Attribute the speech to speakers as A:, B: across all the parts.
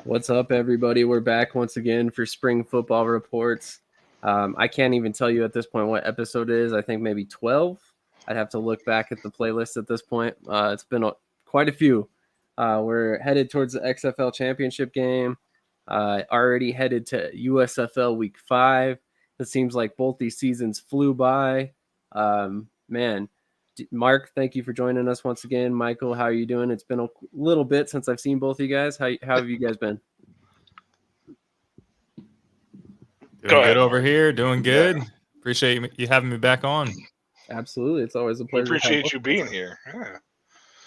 A: What's up, everybody? We're back once again for Spring Football Reports. I can't even tell you at this point what episode it is. I think maybe 12. I'd have to look back at the playlist at this point. It's been quite a few. We're headed towards the XFL championship game. Already headed to USFL week 5. It seems like both these seasons flew by. Man, Mark, thank you for joining us once again. Michael, how are you doing? It's been a little bit since I've seen both of you guys. How have you guys been?
B: Doing good over here. Doing good. Yeah. Appreciate you having me back on.
A: Absolutely. It's always a
C: We
A: pleasure.
C: appreciate you being here. Yeah.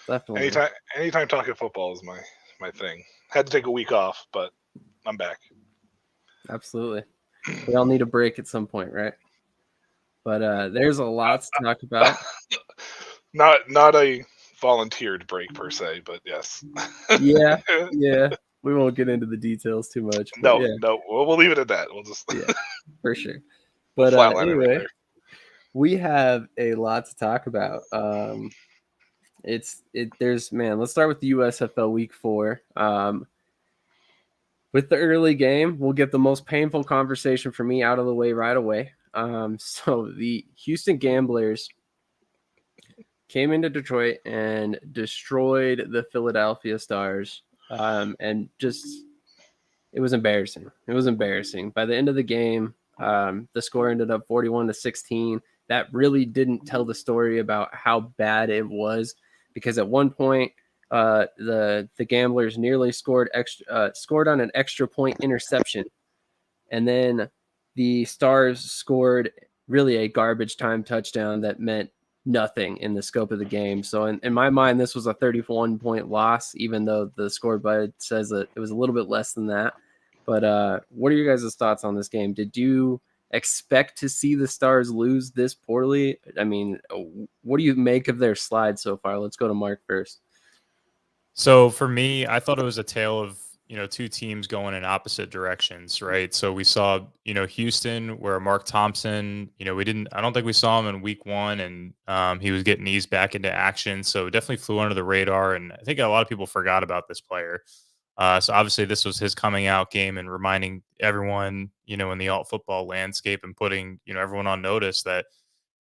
A: Definitely.
C: Anytime talking football is my thing. Had to take a week off, but I'm back.
A: Absolutely. We all need a break at some point, right? But there's a lot to talk about.
C: Not a volunteered break per se, but yes.
A: Yeah. We won't get into the details too much.
C: No.
A: Yeah.
C: We'll leave it at that. We'll just
A: for sure. But anyway, we have a lot to talk about. Let's start with the USFL week 4. With the early game, we'll get the most painful conversation for me out of the way right away. So the Houston Gamblers came into Detroit and destroyed the Philadelphia Stars. And just, it was embarrassing. By the end of the game, the score ended up 41-16. That really didn't tell the story about how bad it was, because at one point, the Gamblers nearly scored on an extra point interception, and then the Stars scored really a garbage time touchdown that meant nothing in the scope of the game. So in my mind, this was a 31-point loss, even though the scoreboard says that it was a little bit less than that. But what are your guys' thoughts on this game? Did you expect to see the Stars lose this poorly? I mean, what do you make of their slide so far? Let's go to Mark first.
B: So for me, I thought it was a tale of, two teams going in opposite directions, right? So we saw, Houston, where Mark Thompson, I don't think we saw him in week 1, and he was getting eased back into action. So definitely flew under the radar. And I think a lot of people forgot about this player. So obviously this was his coming out game and reminding everyone, in the alt football landscape and putting, everyone on notice that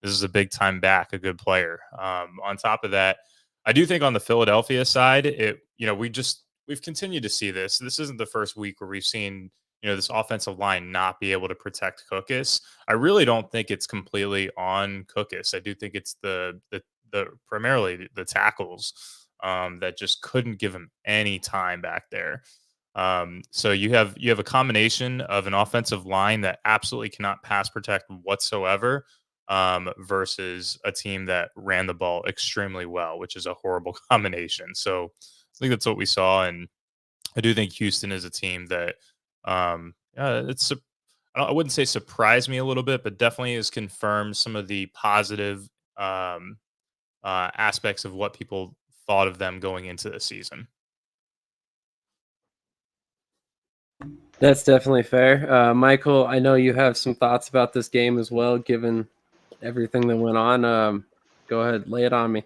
B: this is a big time back, a good player. On top of that, I do think on the Philadelphia side, we've continued to see this. This isn't the first week where we've seen, this offensive line not be able to protect Cookus. I really don't think it's completely on Cookus. I do think it's the primarily the tackles that just couldn't give him any time back there. So you have a combination of an offensive line that absolutely cannot pass protect whatsoever, versus a team that ran the ball extremely well, which is a horrible combination. So I think that's what we saw, and I do think Houston is a team that I wouldn't say surprised me a little bit, but definitely has confirmed some of the positive aspects of what people thought of them going into the season.
A: That's definitely fair. Michael, I know you have some thoughts about this game as well, given everything that went on. Go ahead, lay it on me.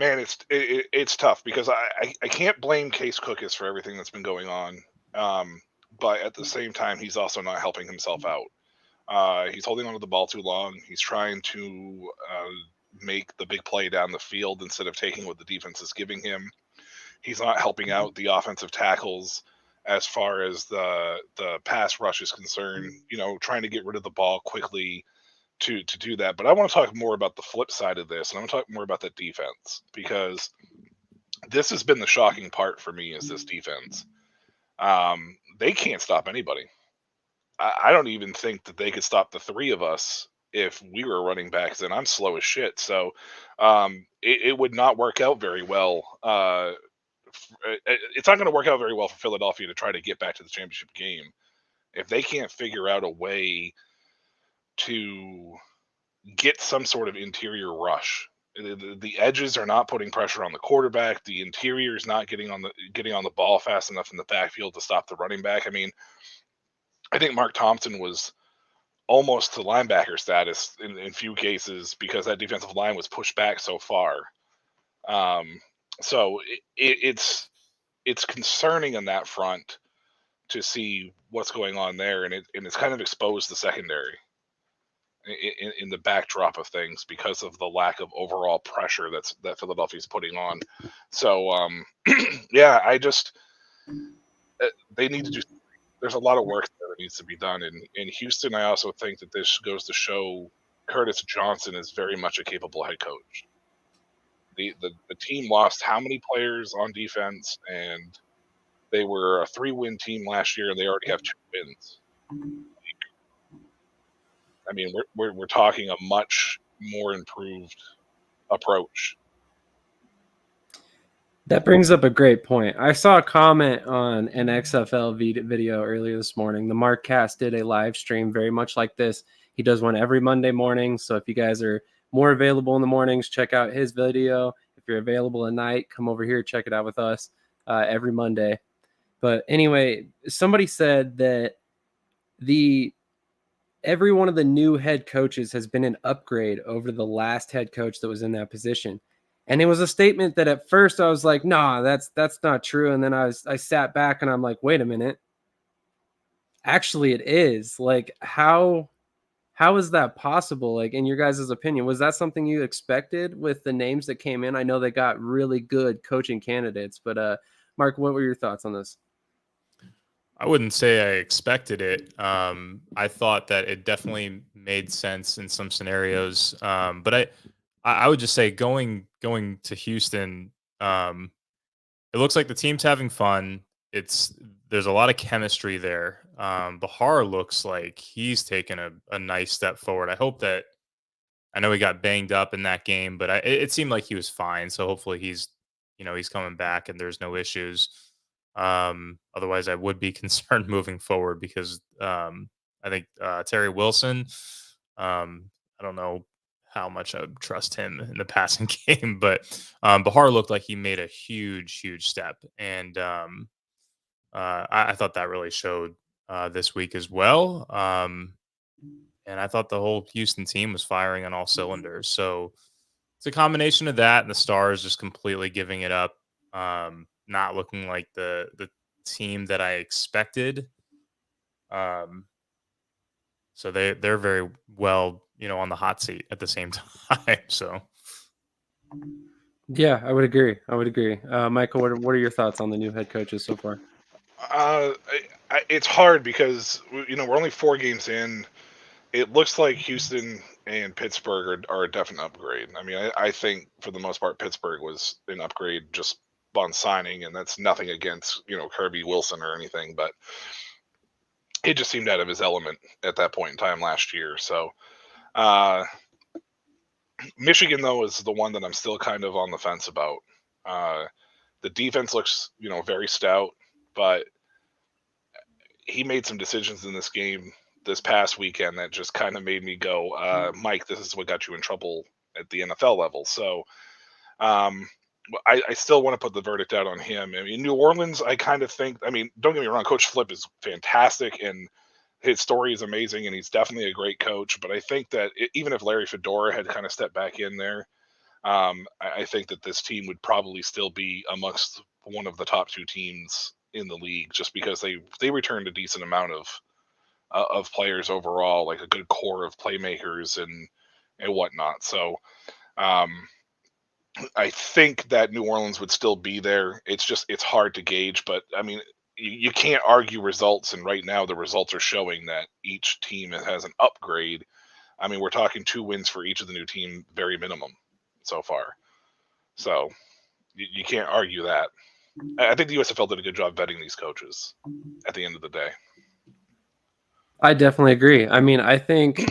C: Man, it's tough because I can't blame Case Cookus for everything that's been going on. But at the same time, he's also not helping himself out. He's holding onto the ball too long. He's trying to make the big play down the field instead of taking what the defense is giving him. He's not helping out the offensive tackles as far as the pass rush is concerned, trying to get rid of the ball quickly to do that. But I want to talk more about the flip side of this, and I want to talk more about the defense, because this has been the shocking part for me, is this defense. They can't stop anybody. I don't even think that they could stop the three of us if we were running backs, and I'm slow as shit. So it would not work out very well. It's not going to work out very well for Philadelphia to try to get back to the championship game if they can't figure out a way to get some sort of interior rush. The edges are not putting pressure on the quarterback. The interior is not getting on the ball fast enough in the backfield to stop the running back. I mean, I think Mark Thompson was almost to linebacker status in few cases because that defensive line was pushed back so far. So it's it's concerning on that front to see what's going on there, and it's kind of exposed the secondary in the backdrop of things because of the lack of overall pressure that Philadelphia's putting on. So yeah, they need to do. There's a lot of work that needs to be done, and in Houston, I also think that this goes to show Curtis Johnson is very much a capable head coach. The team lost how many players on defense, and they were a 3-win team last year, and they already have 2 wins. I mean, we're talking a much more improved approach.
A: That brings up a great point. I saw a comment on an XFL video earlier this morning. The Mark Cast did a live stream very much like this. He does one every Monday morning. So if you guys are more available in the mornings, check out his video. If you're available at night, come over here, check it out with us every Monday. But anyway, somebody said that every one of the new head coaches has been an upgrade over the last head coach that was in that position. And it was a statement that at first I was like, nah, that's not true. And then I sat back and I'm like, wait a minute. Actually, it is. Like, how is that possible? Like, in your guys' opinion, was that something you expected with the names that came in? I know they got really good coaching candidates, but Mark, what were your thoughts on this?
B: I wouldn't say I expected it. I thought that it definitely made sense in some scenarios. But I would just say going to Houston, it looks like the team's having fun. There's a lot of chemistry there. Bahar looks like he's taken a nice step forward. I know he got banged up in that game, but it seemed like he was fine. So hopefully he's coming back and there's no issues. Otherwise, I would be concerned moving forward because I think Terry Wilson, I don't know how much I would trust him in the passing game, but Bahar looked like he made a huge step. And I thought that really showed this week as well. And I thought the whole Houston team was firing on all cylinders. So it's a combination of that and the Stars just completely giving it up, not looking like the team that I expected. So they're very well, on the hot seat at the same time. So
A: Yeah, I would agree. Michael, what are your thoughts on the new head coaches so far?
C: It's hard because we're only 4 games in. It looks like Houston and Pittsburgh are a definite upgrade. I mean, I think for the most part Pittsburgh was an upgrade just on signing, and that's nothing against Kirby Wilson or anything, but it just seemed out of his element at that point in time last year. So Michigan, though, is the one that I'm still kind of on the fence about. The defense looks very stout, but he made some decisions in this game this past weekend that just kind of made me go, Mike, this is what got you in trouble at the NFL level. So I still want to put the verdict out on him. I mean, New Orleans, I kind of think, I mean, don't get me wrong, Coach Flip is fantastic and his story is amazing and he's definitely a great coach. But I think that even if Larry Fedora had kind of stepped back in there, I think that this team would probably still be amongst one of the top 2 teams in the league just because they returned a decent amount of players overall, like a good core of playmakers and whatnot. So I think that New Orleans would still be there. It's hard to gauge, but I mean, you can't argue results. And right now the results are showing that each team has an upgrade. I mean, we're talking 2 wins for each of the new team, very minimum so far. So you can't argue that. I think the USFL did a good job vetting these coaches at the end of the day.
A: I definitely agree. I mean, I think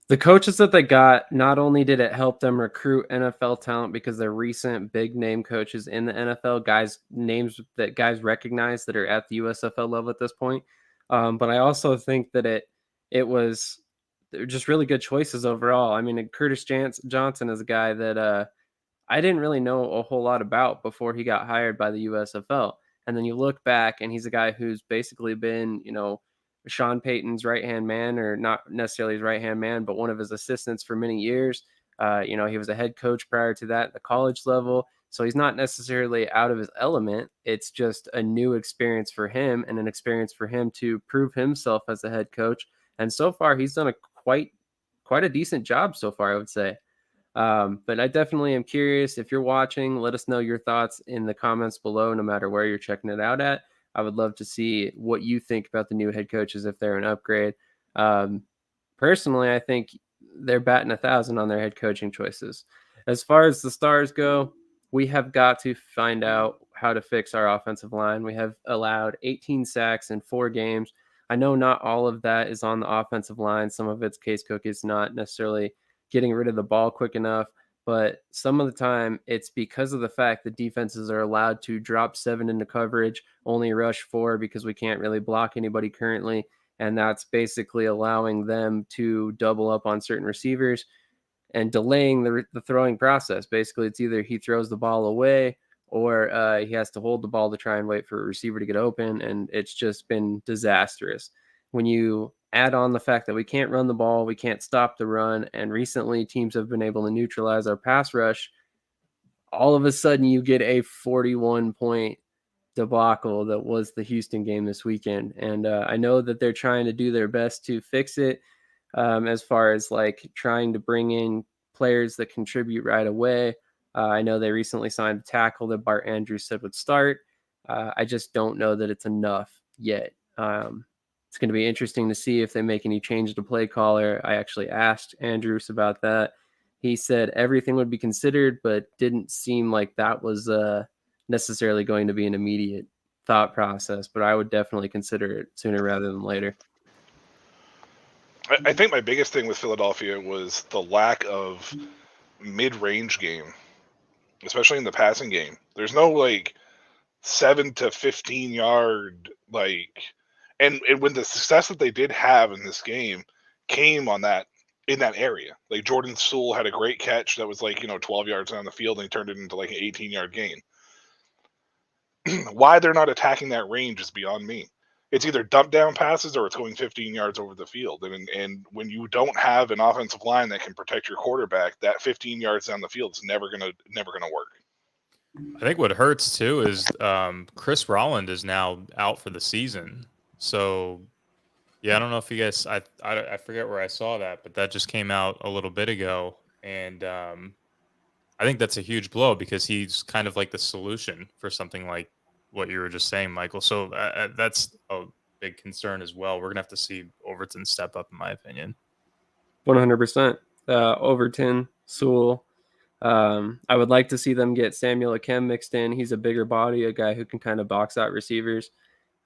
A: the coaches that they got, not only did it help them recruit NFL talent because they're recent big name coaches in the NFL, names that guys recognize that are at the USFL level at this point. But I also think that it was just really good choices overall. I mean, Curtis Johnson is a guy that I didn't really know a whole lot about before he got hired by the USFL. And then you look back and he's a guy who's basically been, Sean Payton's right-hand man, or not necessarily his right-hand man, but one of his assistants for many years. He was a head coach prior to that at the college level. So he's not necessarily out of his element. It's just a new experience for him and an experience for him to prove himself as a head coach. And so far, he's done a quite a decent job so far, I would say. But I definitely am curious. If you're watching, let us know your thoughts in the comments below, no matter where you're checking it out at. I would love to see what you think about the new head coaches, if they're an upgrade. Personally, I think they're batting 1,000 on their head coaching choices. As far as the Stars go, we have got to find out how to fix our offensive line. We have allowed 18 sacks in 4 games. I know not all of that is on the offensive line. Some of it's Case Cook is not necessarily getting rid of the ball quick enough, but some of the time it's because of the fact that defenses are allowed to drop 7 into coverage, only rush 4 because we can't really block anybody currently. And that's basically allowing them to double up on certain receivers and delaying the throwing process. Basically, it's either he throws the ball away or he has to hold the ball to try and wait for a receiver to get open, and it's just been disastrous. When you add on the fact that we can't run the ball, we can't stop the run, and recently teams have been able to neutralize our pass rush, all of a sudden you get a 41-point debacle that was the Houston game this weekend. And I know that they're trying to do their best to fix it, as far as like trying to bring in players that contribute right away. I know they recently signed a tackle that Bart Andrews said would start. I just don't know that it's enough yet. It's going to be interesting to see if they make any change to play caller. I actually asked Andrews about that. He said everything would be considered, but didn't seem like that was necessarily going to be an immediate thought process. But I would definitely consider it sooner rather than later.
C: I think my biggest thing with Philadelphia was the lack of mid-range game, especially in the passing game. There's no like 7 to 15 yard and when the success that they did have in this game came in that area. Like Jordan Sewell had a great catch that was 12 yards down the field, and he turned it into like an 18-yard gain. Why they're not attacking that range is beyond me. It's either dump down passes or it's going 15 yards over the field. And when you don't have an offensive line that can protect your quarterback, that 15 yards down the field is never gonna work.
B: I think what hurts too is Chris Rolland is now out for the season. So yeah, I don't know if you guys, I forget where I saw that, but that just came out a little bit ago, and I think that's a huge blow because he's kind of like the solution for something like what you were just saying, Michael. So that's a big concern as well. We're gonna have to see Overton step up, in my opinion.
A: 100%. Overton, Sewell. I would like to see them get Samuel Akem mixed in. He's a bigger body, a guy who can kind of box out receivers.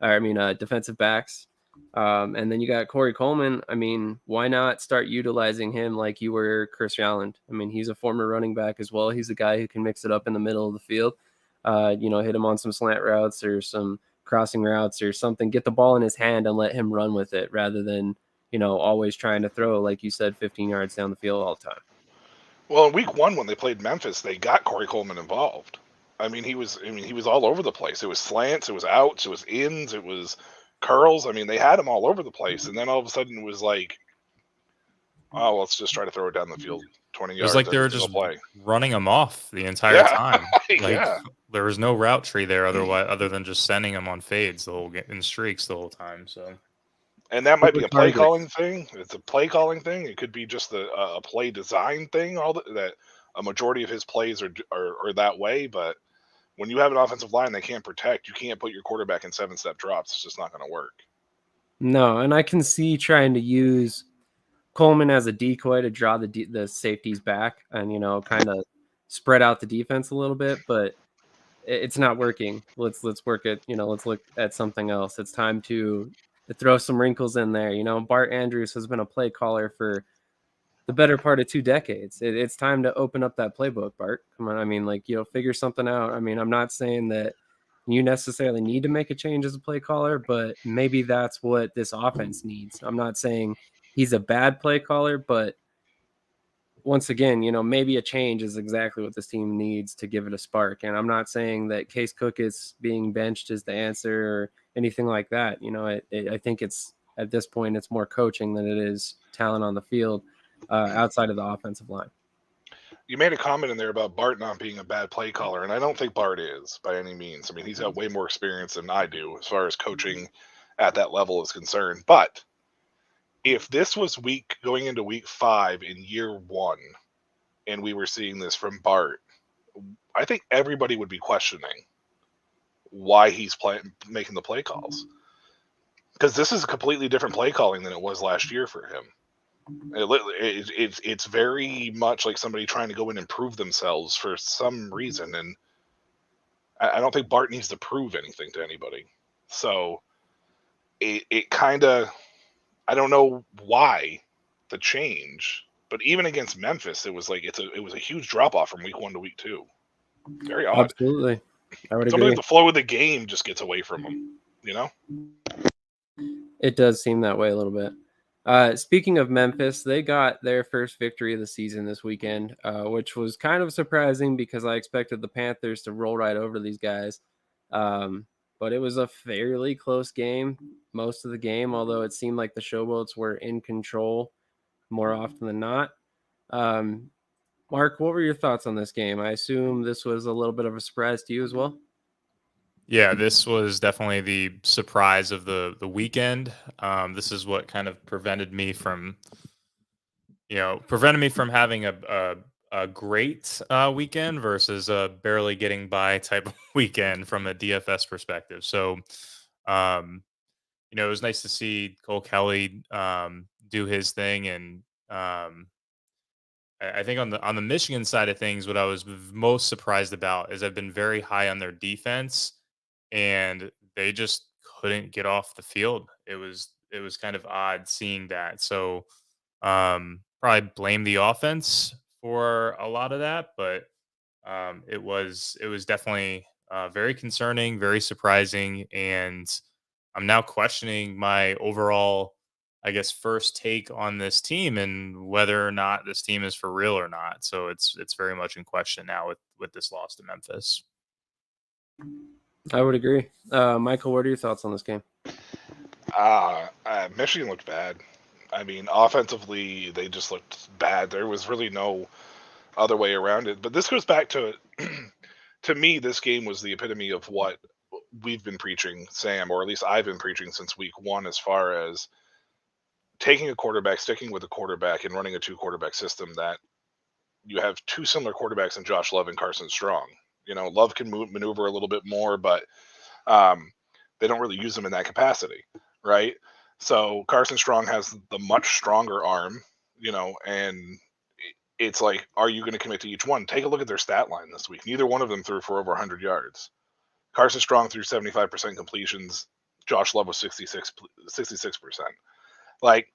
A: Defensive backs. And then you got Corey Coleman. I mean, why not start utilizing him like you were Chris Rolland? I mean, he's a former running back as well. He's a guy who can mix it up in the middle of the field. Hit him on some slant routes or some crossing routes or something. Get the ball in his hand and let him run with it rather than, always trying to throw, like you said, 15 yards down the field all the time.
C: Well, in week 1 when they played Memphis, they got Corey Coleman involved. He was all over the place. It was slants, it was outs, it was ins, it was curls. They had him all over the place, and then all of a sudden it was like, oh, let's just try to throw it down the field 20 yards.
B: It was like they were just running him off the entire time. There was no route tree there other than just sending him on fades in streaks the whole time. So,
C: and that might be a play calling thing. It's a play calling thing. It could be just a play design thing. That a majority of his plays are that way, but when you have an offensive line they can't protect, you can't put your quarterback in 7-step drops. It's just not going to work.
A: No, and I can see trying to use Coleman as a decoy to draw the safeties back and, kind of spread out the defense a little bit, but it's not working. Let's work it. Let's look at something else. It's time to throw some wrinkles in there. Bart Andrews has been a play caller for the better part of 2 decades. It's time to open up that playbook, Bart. Come on. Figure something out. I'm not saying that you necessarily need to make a change as a play caller, but maybe that's what this offense needs. I'm not saying he's a bad play caller, but once again, maybe a change is exactly what this team needs to give it a spark. And I'm not saying that Case Cook is being benched is the answer or anything like that. I think it's at this point, it's more coaching than it is talent on the field outside of the offensive line.
C: you made a comment in there about Bart not being a bad play caller, and I don't think Bart is by any means. I mean, he's got way more experience than I do as far as coaching at that level is concerned. But if this was going into week 5 in year 1, and we were seeing this from Bart, I think everybody would be questioning why he's making the play calls, because this is a completely different play calling than it was last year for him. It's very much like somebody trying to go in and prove themselves for some reason, and I don't think Bart needs to prove anything to anybody. So it kind of, I don't know why the change, but even against Memphis, it was a huge drop off from week 1 to week 2. Very odd.
A: Absolutely, I would
C: Sometimes
A: agree.
C: the flow of the game just gets away from them, you know?
A: It does seem that way a little bit. Speaking of Memphis, they got their first victory of the season this weekend, which was kind of surprising because I expected the Panthers to roll right over these guys. But it was a fairly close game most of the game, although it seemed like the Showboats were in control more often than not. Mark, what were your thoughts on this game? I assume this was a little bit of a surprise to you as well.
B: Yeah, this was definitely the surprise of the weekend. This is what kind of prevented me from having a great weekend versus a barely getting by type of weekend from a DFS perspective. So, it was nice to see Cole Kelly do his thing, and I think on the Michigan side of things, what I was most surprised about is I've been very high on their defense, and they just couldn't get off the field. It was kind of odd seeing that. So probably blame the offense for a lot of that, but it was definitely very concerning, very surprising, and I'm now questioning my overall, I guess, first take on this team and whether or not this team is for real or not. So it's very much in question now with this loss to Memphis.
A: I would agree. Michael, what are your thoughts on this game?
C: Michigan looked bad. I mean, offensively, they just looked bad. There was really no other way around it. But this goes back to, to me, this game was the epitome of what we've been preaching, Sam, or at least I've been preaching since week 1, as far as taking a quarterback, sticking with a quarterback, and running a 2-quarterback system that you have 2 similar quarterbacks in Josh Love and Carson Strong. Love can maneuver a little bit more, but they don't really use him in that capacity, right? So Carson Strong has the much stronger arm, and it's like, are you going to commit to each one? Take a look at their stat line this week. Neither one of them threw for over 100 yards. Carson Strong threw 75% completions. Josh Love was 66%. Like,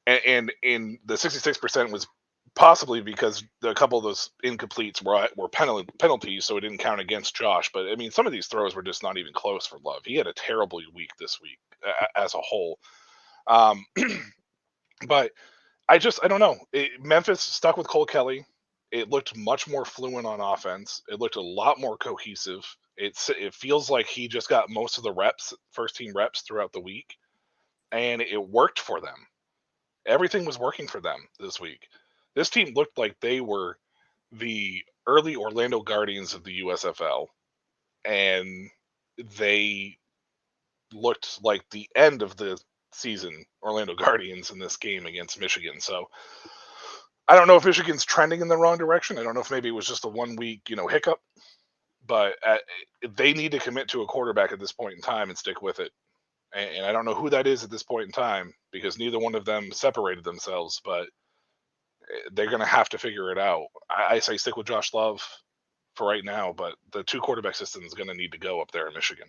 C: and in the 66% was possibly because a couple of those incompletes were penalties, so it didn't count against Josh. But I mean, some of these throws were just not even close for Love. He had a terrible week this week as a whole. But I don't know. Memphis stuck with Cole Kelly. It looked much more fluent on offense. It looked a lot more cohesive. It feels like he just got most of the first team reps throughout the week, and it worked for them. Everything was working for them this week. This team looked like they were the early Orlando Guardians of the USFL, and they looked like the end of the season Orlando Guardians in this game against Michigan. So I don't know if Michigan's trending in the wrong direction. I don't know if maybe it was just a 1 week, hiccup, but they need to commit to a quarterback at this point in time and stick with it. And I don't know who that is at this point in time, because neither one of them separated themselves, but they're going to have to figure it out. I say stick with Josh Love for right now, but the 2-quarterback system is going to need to go up there in Michigan.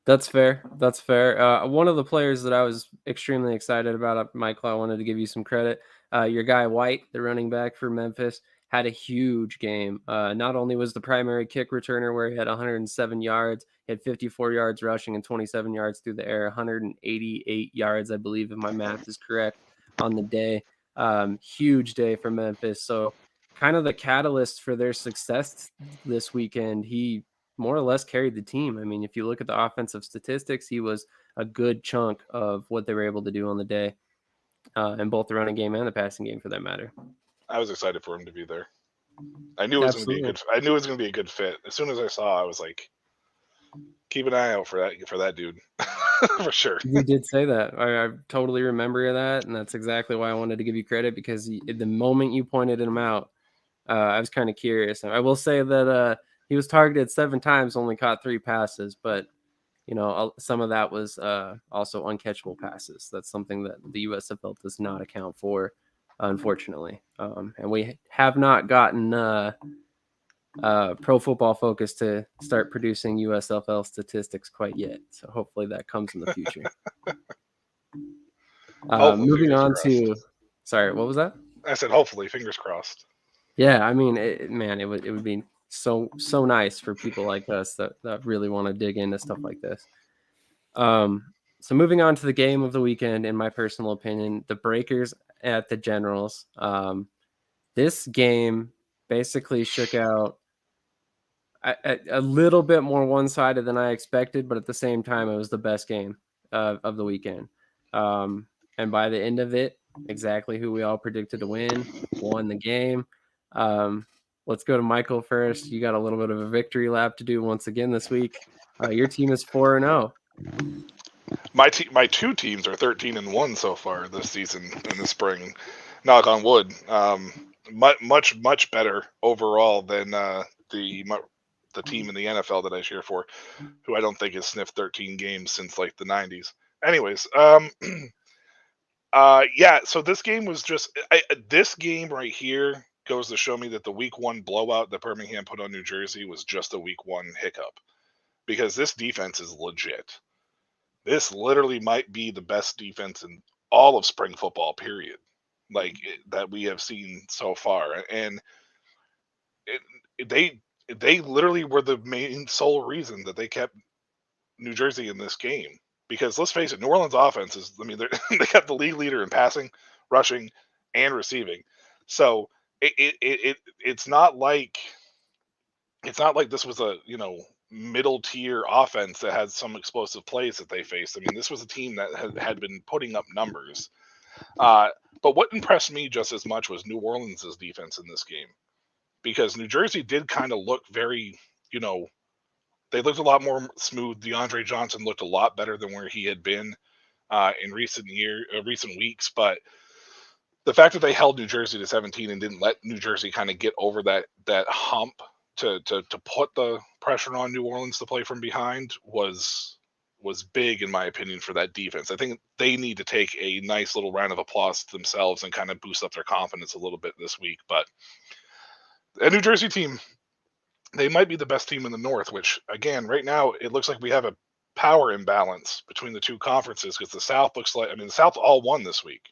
A: That's fair. That's fair. One of the players that I was extremely excited about, Michael, I wanted to give you some credit. Your guy White, the running back for Memphis, had a huge game. Not only was the primary kick returner where he had 107 yards, he had 54 yards rushing and 27 yards through the air, 188 yards, I believe, if my math is correct, on the day. Huge day for Memphis. So kind of the catalyst for their success this weekend. He more or less carried the team. I mean, if you look at the offensive statistics, he was a good chunk of what they were able to do on the day, in both the running game and the passing game for that matter.
C: I was excited for him to be there. I knew it was going to be a
A: Absolutely.
C: good. I knew it was going to be a good fit. As soon as I saw, I was like, keep an eye out for that dude, for sure.
A: You did say that. I totally remember that, and that's exactly why I wanted to give you credit, because the moment you pointed him out, I was kind of curious. I will say that he was targeted 7 times, only caught 3 passes, but some of that was also uncatchable passes. That's something that the USFL does not account for, unfortunately. And we have not gotten Pro Football Focus to start producing USFL statistics quite yet. So hopefully that comes in the future.
C: Hopefully,
A: Moving
C: fingers
A: on
C: crossed.
A: to, sorry, what was that?
C: I said, hopefully, fingers crossed.
A: Yeah, I mean, it would be so nice for people like us that really want to dig into stuff like this. So moving on to the game of the weekend, in my personal opinion, the Breakers at the Generals. This game basically shook out a little bit more one-sided than I expected, but at the same time, it was the best game of the weekend. And by the end of it, exactly who we all predicted to win won the game. Let's go to Michael first. You got a little bit of a victory lap to do once again this week. Your team is 4-0.
C: My 2 teams are 13-1 so far this season in the spring. Knock on wood. Much better overall than the team in the NFL that I cheer for, who I don't think has sniffed 13 games since like the 90s. Anyways, yeah. So this game was just this game right here goes to show me that the Week 1 blowout that Birmingham put on New Jersey was just a Week 1 hiccup, because this defense is legit. This literally might be the best defense in all of spring football, period, that we have seen so far. And they literally were the main sole reason that they kept New Jersey in this game. Because let's face it, New Orleans offense is, I mean, they got the league leader in passing, rushing, and receiving. So it's not like this was a middle tier offense that had some explosive plays that they faced. I mean, this was a team that had been putting up numbers. But what impressed me just as much was New Orleans' defense in this game, because New Jersey did kind of look very, they looked a lot more smooth. DeAndre Johnson looked a lot better than where he had been in recent weeks. But the fact that they held New Jersey to 17 and didn't let New Jersey kind of get over that hump to put the pressure on New Orleans to play from behind was big, in my opinion, for that defense. I think they need to take a nice little round of applause to themselves and kind of boost up their confidence a little bit this week. But a New Jersey team, they might be the best team in the North, which, again, right now, it looks like we have a power imbalance between the two conferences, because the South looks like, I mean, the South all won this week.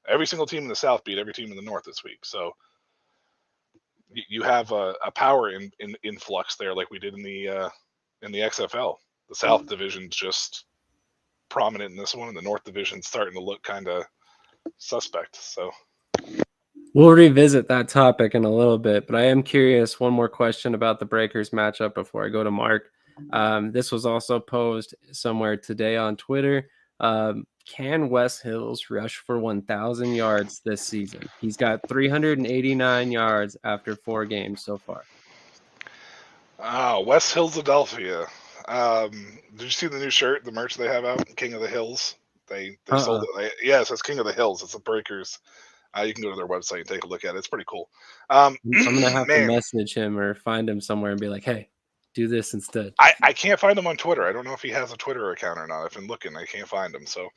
C: Every single team in the South beat every team in the North this week. So you have a power in influx there, like we did in the XFL. The South division's just prominent in this one, and the North division's starting to look kind of suspect. So
A: we'll revisit that topic in a little bit, but I am curious. One more question about the Breakers matchup before I go to Mark. This was also posed somewhere today on Twitter. Can Wes Hills rush for 1,000 yards this season? He's got 389 yards after 4 games so far.
C: West Hillsdelphia. Did you see the new shirt, the merch they have out? King of the Hills. They sold it. Yes, it's King of the Hills. It's the Breakers. You can go to their website and take a look at it. It's pretty cool.
A: I'm gonna have to message him or find him somewhere and be like, "Hey, do this instead."
C: I can't find him on Twitter. I don't know if he has a Twitter account or not. I've been looking. I can't find him. So,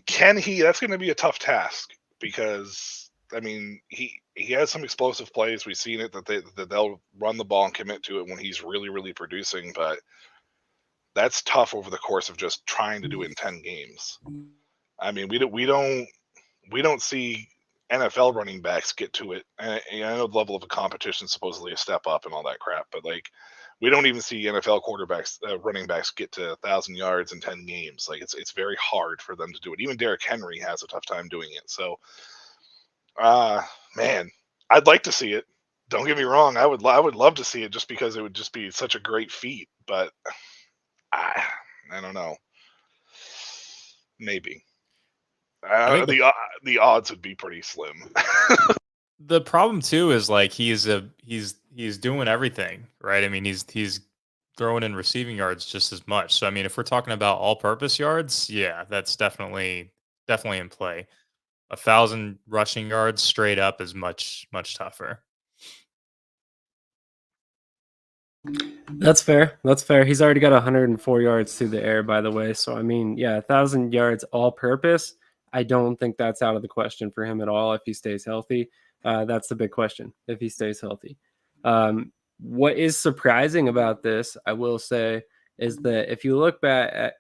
C: can he? That's going to be a tough task, because I mean, he has some explosive plays. We've seen it that they'll run the ball and commit to it when he's really producing, but that's tough over the course of just trying to do it in 10 games. I mean, we don't see NFL running backs get to it. And I know the level of a competition is supposedly a step up and all that crap, but we don't even see NFL quarterbacks, running backs get to 1,000 yards in 10 games. Like it's very hard for them to do it. Even Derrick Henry has a tough time doing it. So, man, I'd like to see it. Don't get me wrong. I would love to see it, just because it would just be such a great feat. But I don't know. Maybe. The odds would be pretty slim.
B: The problem too is like he's doing everything, right? I mean, he's throwing in receiving yards just as much. So I mean, if we're talking about all-purpose yards, yeah, that's definitely in play. 1,000 rushing yards straight up is much tougher.
A: That's fair. That's fair. He's already got 104 yards through the air, by the way. So I mean, yeah, 1,000 yards all-purpose. I don't think that's out of the question for him at all if he stays healthy. That's the big question, if he stays healthy. What is surprising about this, I will say, is that if you look back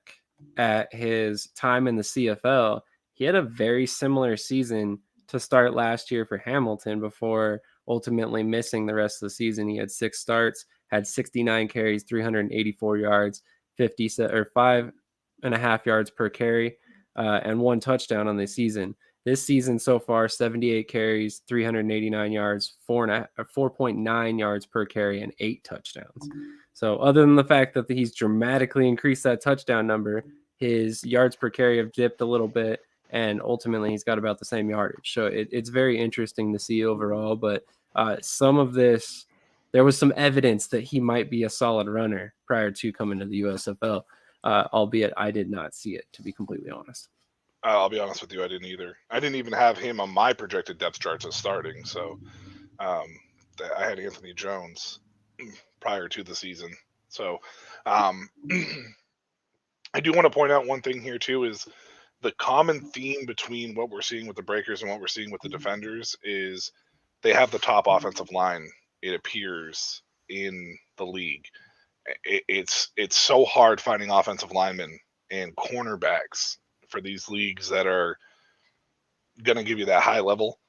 A: at his time in the CFL, he had a very similar season to start last year for Hamilton before ultimately missing the rest of the season. He had 6 starts, had 69 carries, 384 yards, 5.5 yards per carry, and 1 touchdown on the season. This season so far, 78 carries, 389 yards, 4.9 yards per carry, and 8 touchdowns. So other than the fact that he's dramatically increased that touchdown number, his yards per carry have dipped a little bit, and ultimately he's got about the same yardage. So it's very interesting to see overall, but some of this, there was some evidence that he might be a solid runner prior to coming to the USFL, albeit I did not see it, to be completely honest.
C: I'll be honest with you, I didn't either. I didn't even have him on my projected depth charts as starting. So I had Anthony Jones prior to the season. So I do want to point out one thing here too, is the common theme between what we're seeing with the Breakers and what we're seeing with the Defenders is they have the top offensive line, it appears, in the league. It's so hard finding offensive linemen and cornerbacks for these leagues that are going to give you that high level.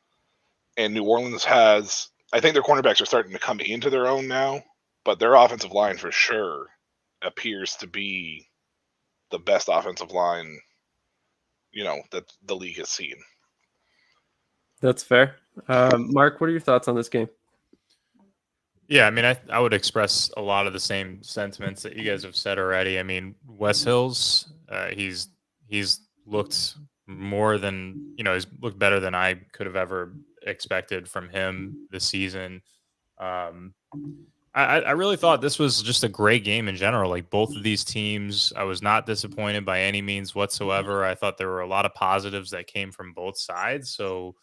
C: And New Orleans has, I think their cornerbacks are starting to come into their own now, but their offensive line for sure appears to be the best offensive line, that the league has seen.
A: That's fair. Mark, what are your thoughts on this game?
B: Yeah, I mean, I would express a lot of the same sentiments that you guys have said already. I mean, Wes Hills, he's looked more than, he's looked better than I could have ever expected from him this season. I really thought this was just a great game in general. Like both of these teams, I was not disappointed by any means whatsoever. I thought there were a lot of positives that came from both sides. So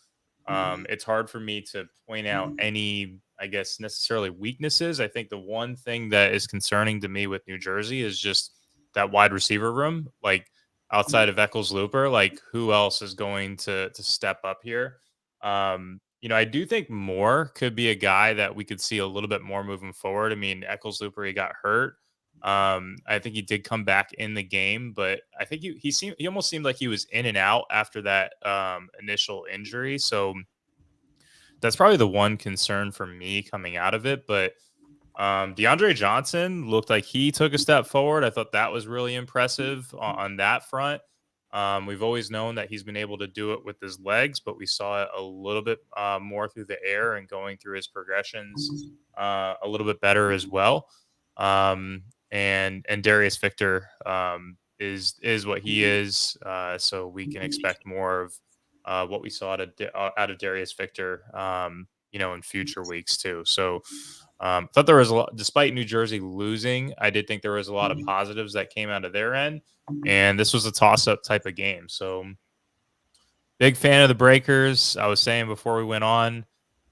B: it's hard for me to point out any, I guess, necessarily weaknesses. I think the one thing that is concerning to me with New Jersey is just that wide receiver room. Like outside of Eccles Looper, like who else is going to step up here? I do think Moore could be a guy that we could see a little bit more moving forward. I mean, Eccles Looper, he got hurt. I think he did come back in the game, but I think he almost seemed like he was in and out after that initial injury. So that's probably the one concern for me coming out of it. But DeAndre Johnson looked like he took a step forward. I thought that was really impressive on that front. We've always known that he's been able to do it with his legs, but we saw it a little bit more through the air and going through his progressions a little bit better as well. And Darius Victor is what he is, so we can expect more of what we saw out of Darius Victor, in future weeks too. So thought there was a lot, despite New Jersey losing, I did think there was a lot of positives that came out of their end, and this was a toss-up type of game. So big fan of the Breakers. I was saying before we went on,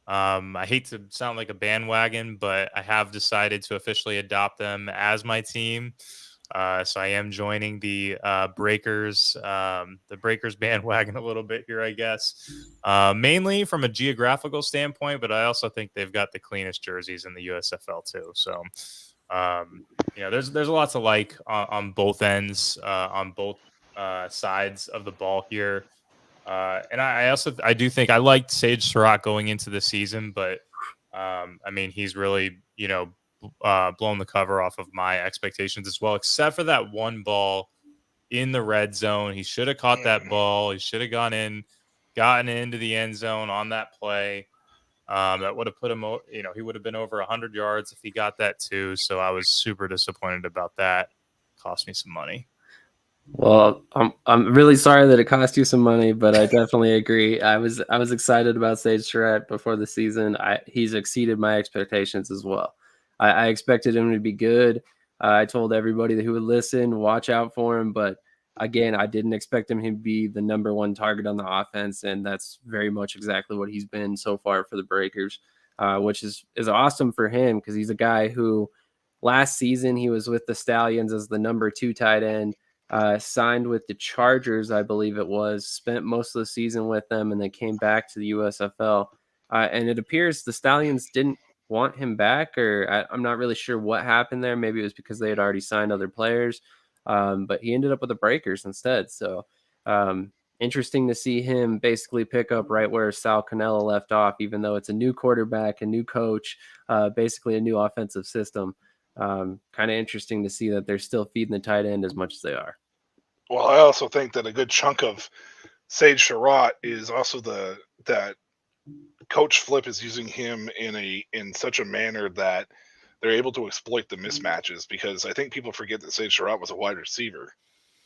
B: I hate to sound like a bandwagon, but I have decided to officially adopt them as my team. So I am joining the Breakers bandwagon a little bit here, I guess, mainly from a geographical standpoint, but I also think they've got the cleanest jerseys in the USFL too. So, there's a lot to like on both ends, on both sides of the ball here. And I do think I liked Sage Surratt going into the season, but I mean, he's really, blown the cover off of my expectations as well, except for that one ball in the red zone. He should have caught that ball. He should have gotten into the end zone on that play. That would have put him, he would have been over 100 yards if he got that too. So I was super disappointed about that. Cost me some money.
A: Well, I'm really sorry that it cost you some money, but I definitely agree. I was excited about Sage Surratt before the season. He's exceeded my expectations as well. I expected him to be good. I told everybody who would listen, watch out for him. But again, I didn't expect him to be the number one target on the offense, and that's very much exactly what he's been so far for the Breakers, which is awesome for him because he's a guy who last season he was with the Stallions as the number 2 tight end. Signed with the Chargers, I believe it was, spent most of the season with them, and then came back to the USFL. And it appears the Stallions didn't want him back, or I'm not really sure what happened there. Maybe it was because they had already signed other players, but he ended up with the Breakers instead. So interesting to see him basically pick up right where Sal Cannella left off, even though it's a new quarterback, a new coach, basically a new offensive system. Kind of interesting to see that they're still feeding the tight end as much as they are.
C: Well, I also think that a good chunk of Sage Surratt is also that Coach Flip is using him in such a manner that they're able to exploit the mismatches, because I think people forget that Sage Surratt was a wide receiver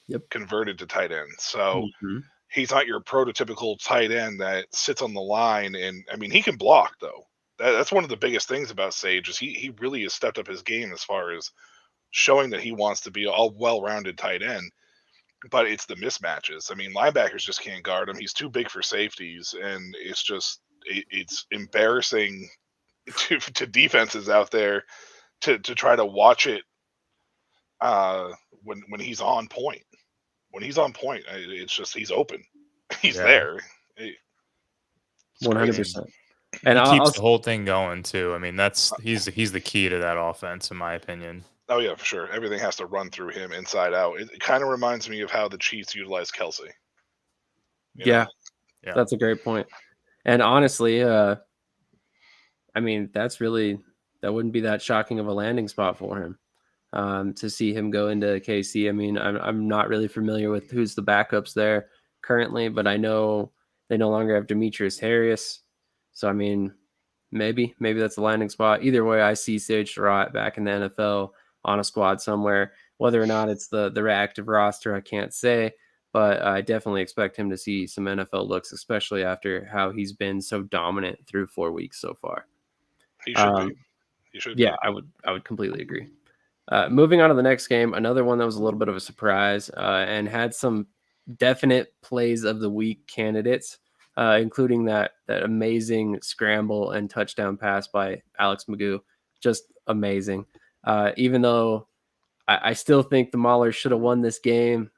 A: Yep.
C: converted to tight end. So
A: Mm-hmm.
C: he's not your prototypical tight end that sits on the line, and I mean he can block though. That's one of the biggest things about Sage is he really has stepped up his game as far as showing that he wants to be a well-rounded tight end. But it's the mismatches. I mean, linebackers just can't guard him. He's too big for safeties, and it's embarrassing to defenses out there to try to watch it when he's on point. When he's on point, it's just he's open. He's
B: Yeah.
C: there. It's crazy.
A: 100%. And
B: He
A: I'll
B: keeps the whole thing going too. I mean, he's the key to that offense, in my opinion.
C: Oh yeah, for sure. Everything has to run through him inside out. It kind of reminds me of how the Chiefs utilize Kelsey.
A: yeah,
B: Yeah.
A: that's a great point. And honestly, I mean, that wouldn't be that shocking of a landing spot for him. To see him go into KC. I mean, I'm not really familiar with who's the backups there currently, but I know they no longer have Demetrius Harris. So I mean, maybe that's a landing spot. Either way, I see Sage Surratt back in the NFL on a squad somewhere. Whether or not it's the reactive roster, I can't say, but I definitely expect him to see some NFL looks, especially after how he's been so dominant through 4 weeks so far.
C: He should be. He should
A: Yeah,
C: be.
A: I would completely agree. Moving on to the next game, another one that was a little bit of a surprise and had some definite plays of the week candidates, including that amazing scramble and touchdown pass by Alex Magoo. Just amazing. Even though I still think the Maulers should have won this game.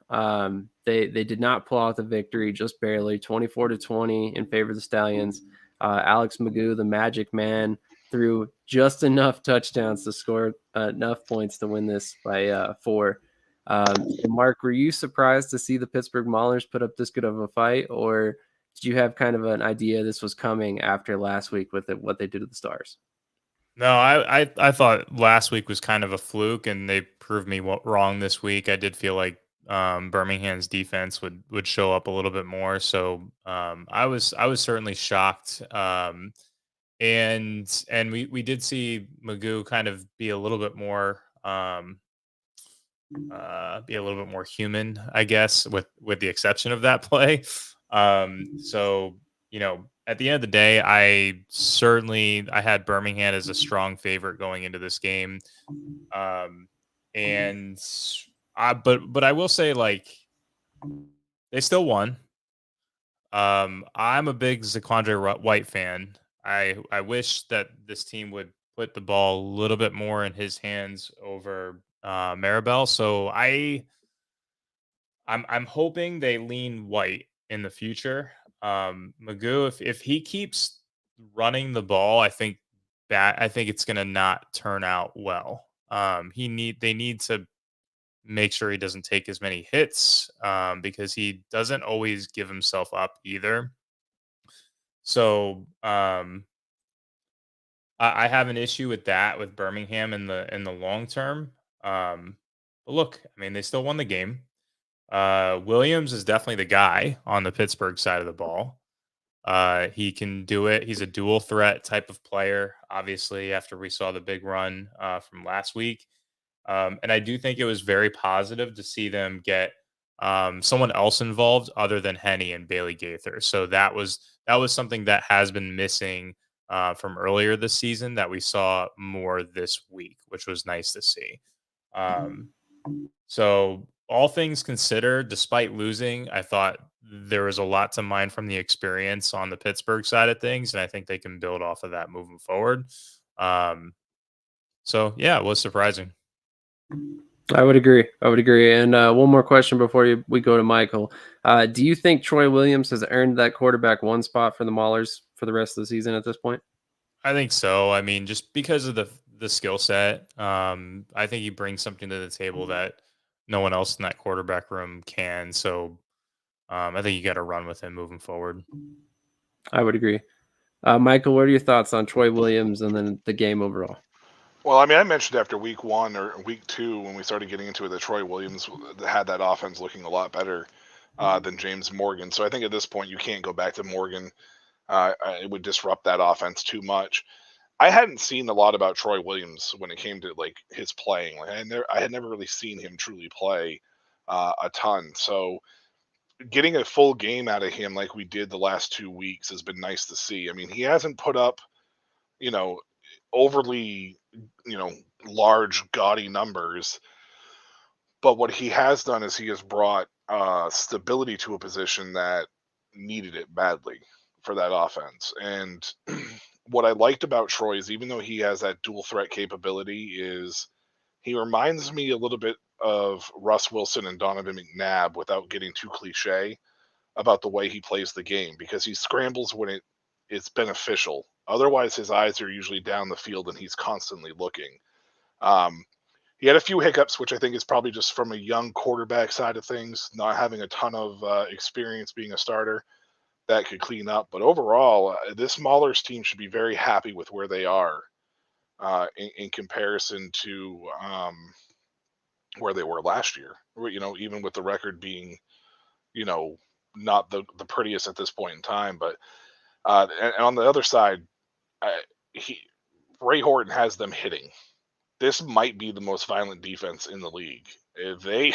A: They did not pull out the victory, just barely, 24-20 in favor of the Stallions. Alex Magoo, the Magic Man, threw just enough touchdowns to score enough points to win this by 4. So Mark, were you surprised to see the Pittsburgh Maulers put up this good of a fight, or did you have kind of an idea this was coming after last week with what they did to the Stars?
B: No, I thought last week was kind of a fluke, and they proved me wrong this week. I did feel like Birmingham's defense would show up a little bit more. So I was certainly shocked. And we did see Magoo kind of be a little bit more human, I guess, with the exception of that play. So at the end of the day, I had Birmingham as a strong favorite going into this game. And but I will say, like, they still won. I'm a big Zaquandre White fan. I wish that this team would put the ball a little bit more in his hands over Maribel. So I'm hoping they lean White in the future. Magoo, if he keeps running the ball, I think it's gonna not turn out well. They need to make sure he doesn't take as many hits, because he doesn't always give himself up either. So I have an issue with that with Birmingham in the long term. But look, I mean, they still won the game. Williams is definitely the guy on the Pittsburgh side of the ball. He can do it. He's a dual threat type of player, obviously, after we saw the big run from last week. And I do think it was very positive to see them get someone else involved other than Henny and Bailey Gaither. So that was something that has been missing from earlier this season that we saw more this week, which was nice to see. So all things considered, despite losing, I thought there was a lot to mine from the experience on the Pittsburgh side of things, and I think they can build off of that moving forward. So yeah, it was surprising.
A: I would agree. And one more question before we go to Michael. Do you think Troy Williams has earned that quarterback one spot for the Maulers for the rest of the season at this point?
B: I think so. I mean, just because of the skill set, I think he brings something to the table that no one else in that quarterback room can. So I think you got to run with him moving forward.
A: I would agree. Michael, what are your thoughts on Troy Williams and then the game overall?
C: Well, I mean, I mentioned after week 1 or week 2 when we started getting into it that Troy Williams had that offense looking a lot better than James Morgan. So I think at this point you can't go back to Morgan. It would disrupt that offense too much. I hadn't seen a lot about Troy Williams when it came to like his playing. Like I had never really seen him truly play a ton. So getting a full game out of him like we did the last 2 weeks has been nice to see. I mean, he hasn't put up, you know, overly, large, gaudy numbers. But what he has done is he has brought stability to a position that needed it badly for that offense. And what I liked about Troy is even though he has that dual threat capability, is he reminds me a little bit of Russ Wilson and Donovan McNabb without getting too cliche about the way he plays the game, because he scrambles when it's beneficial. Otherwise, his eyes are usually down the field and he's constantly looking. He had a few hiccups, which I think is probably just from a young quarterback side of things, not having a ton of experience being a starter that could clean up. But overall, this Maulers team should be very happy with where they are in comparison to where they were last year. Even with the record being, not the prettiest at this point in time. But and on the other side, Ray Horton has them hitting. This might be the most violent defense in the league. If they,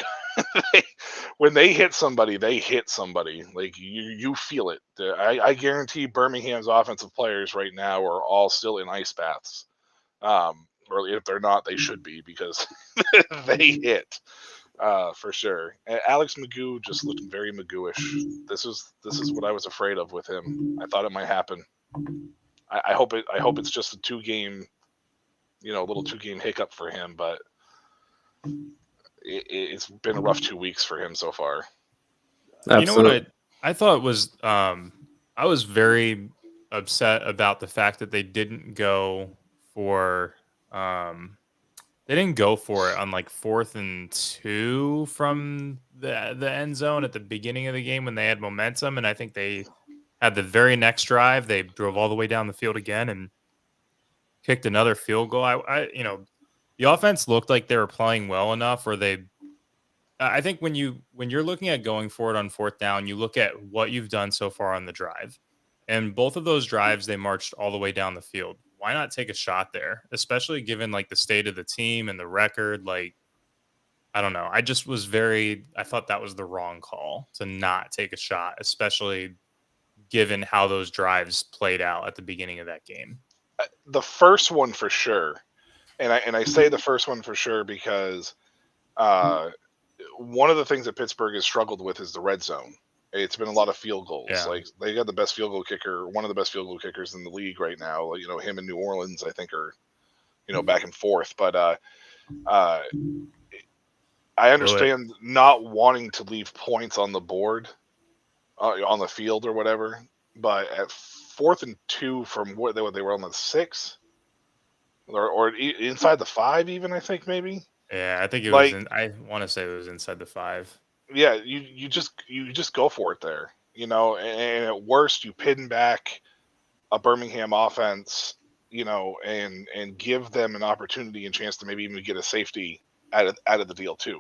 C: when they hit somebody, they hit somebody. Like you feel it. I guarantee Birmingham's offensive players right now are all still in ice baths. Or if they're not, they should be, because they hit for sure. And Alex Magoo just looked very Magooish. This is what I was afraid of with him. I thought it might happen. I hope it's just a 2-game, little 2-game hiccup for him, but it's been a rough 2 weeks for him so far.
A: Absolutely.
B: You know what I thought was I was very upset about the fact that they didn't go for it on like 4th and 2 from the end zone at the beginning of the game when they had momentum, and I think they had the very next drive they drove all the way down the field again and kicked another field goal. The offense looked like they were playing well enough where I think when you're looking at going for it on 4th down, you look at what you've done so far on the drive. And both of those drives, they marched all the way down the field. Why not take a shot there? Especially given like the state of the team and the record. Like, I don't know. I thought that was the wrong call to not take a shot, especially given how those drives played out at the beginning of that game.
C: The first one for sure. And I say the first one for sure because one of the things that Pittsburgh has struggled with is the red zone. It's been a lot of field goals.
B: Yeah.
C: Like they got the best field goal kicker, one of the best field goal kickers in the league right now. Him and New Orleans, I think, are, back and forth. But I understand not wanting to leave points on the board, on the field or whatever. But at 4th and 2 from what they were on the 6, or inside the 5, even, I think maybe.
B: Yeah, I think it was. I want to say it was inside the 5.
C: Yeah, you just go for it there, and at worst you pin back a Birmingham offense, and give them an opportunity and chance to maybe even get a safety out of the deal too.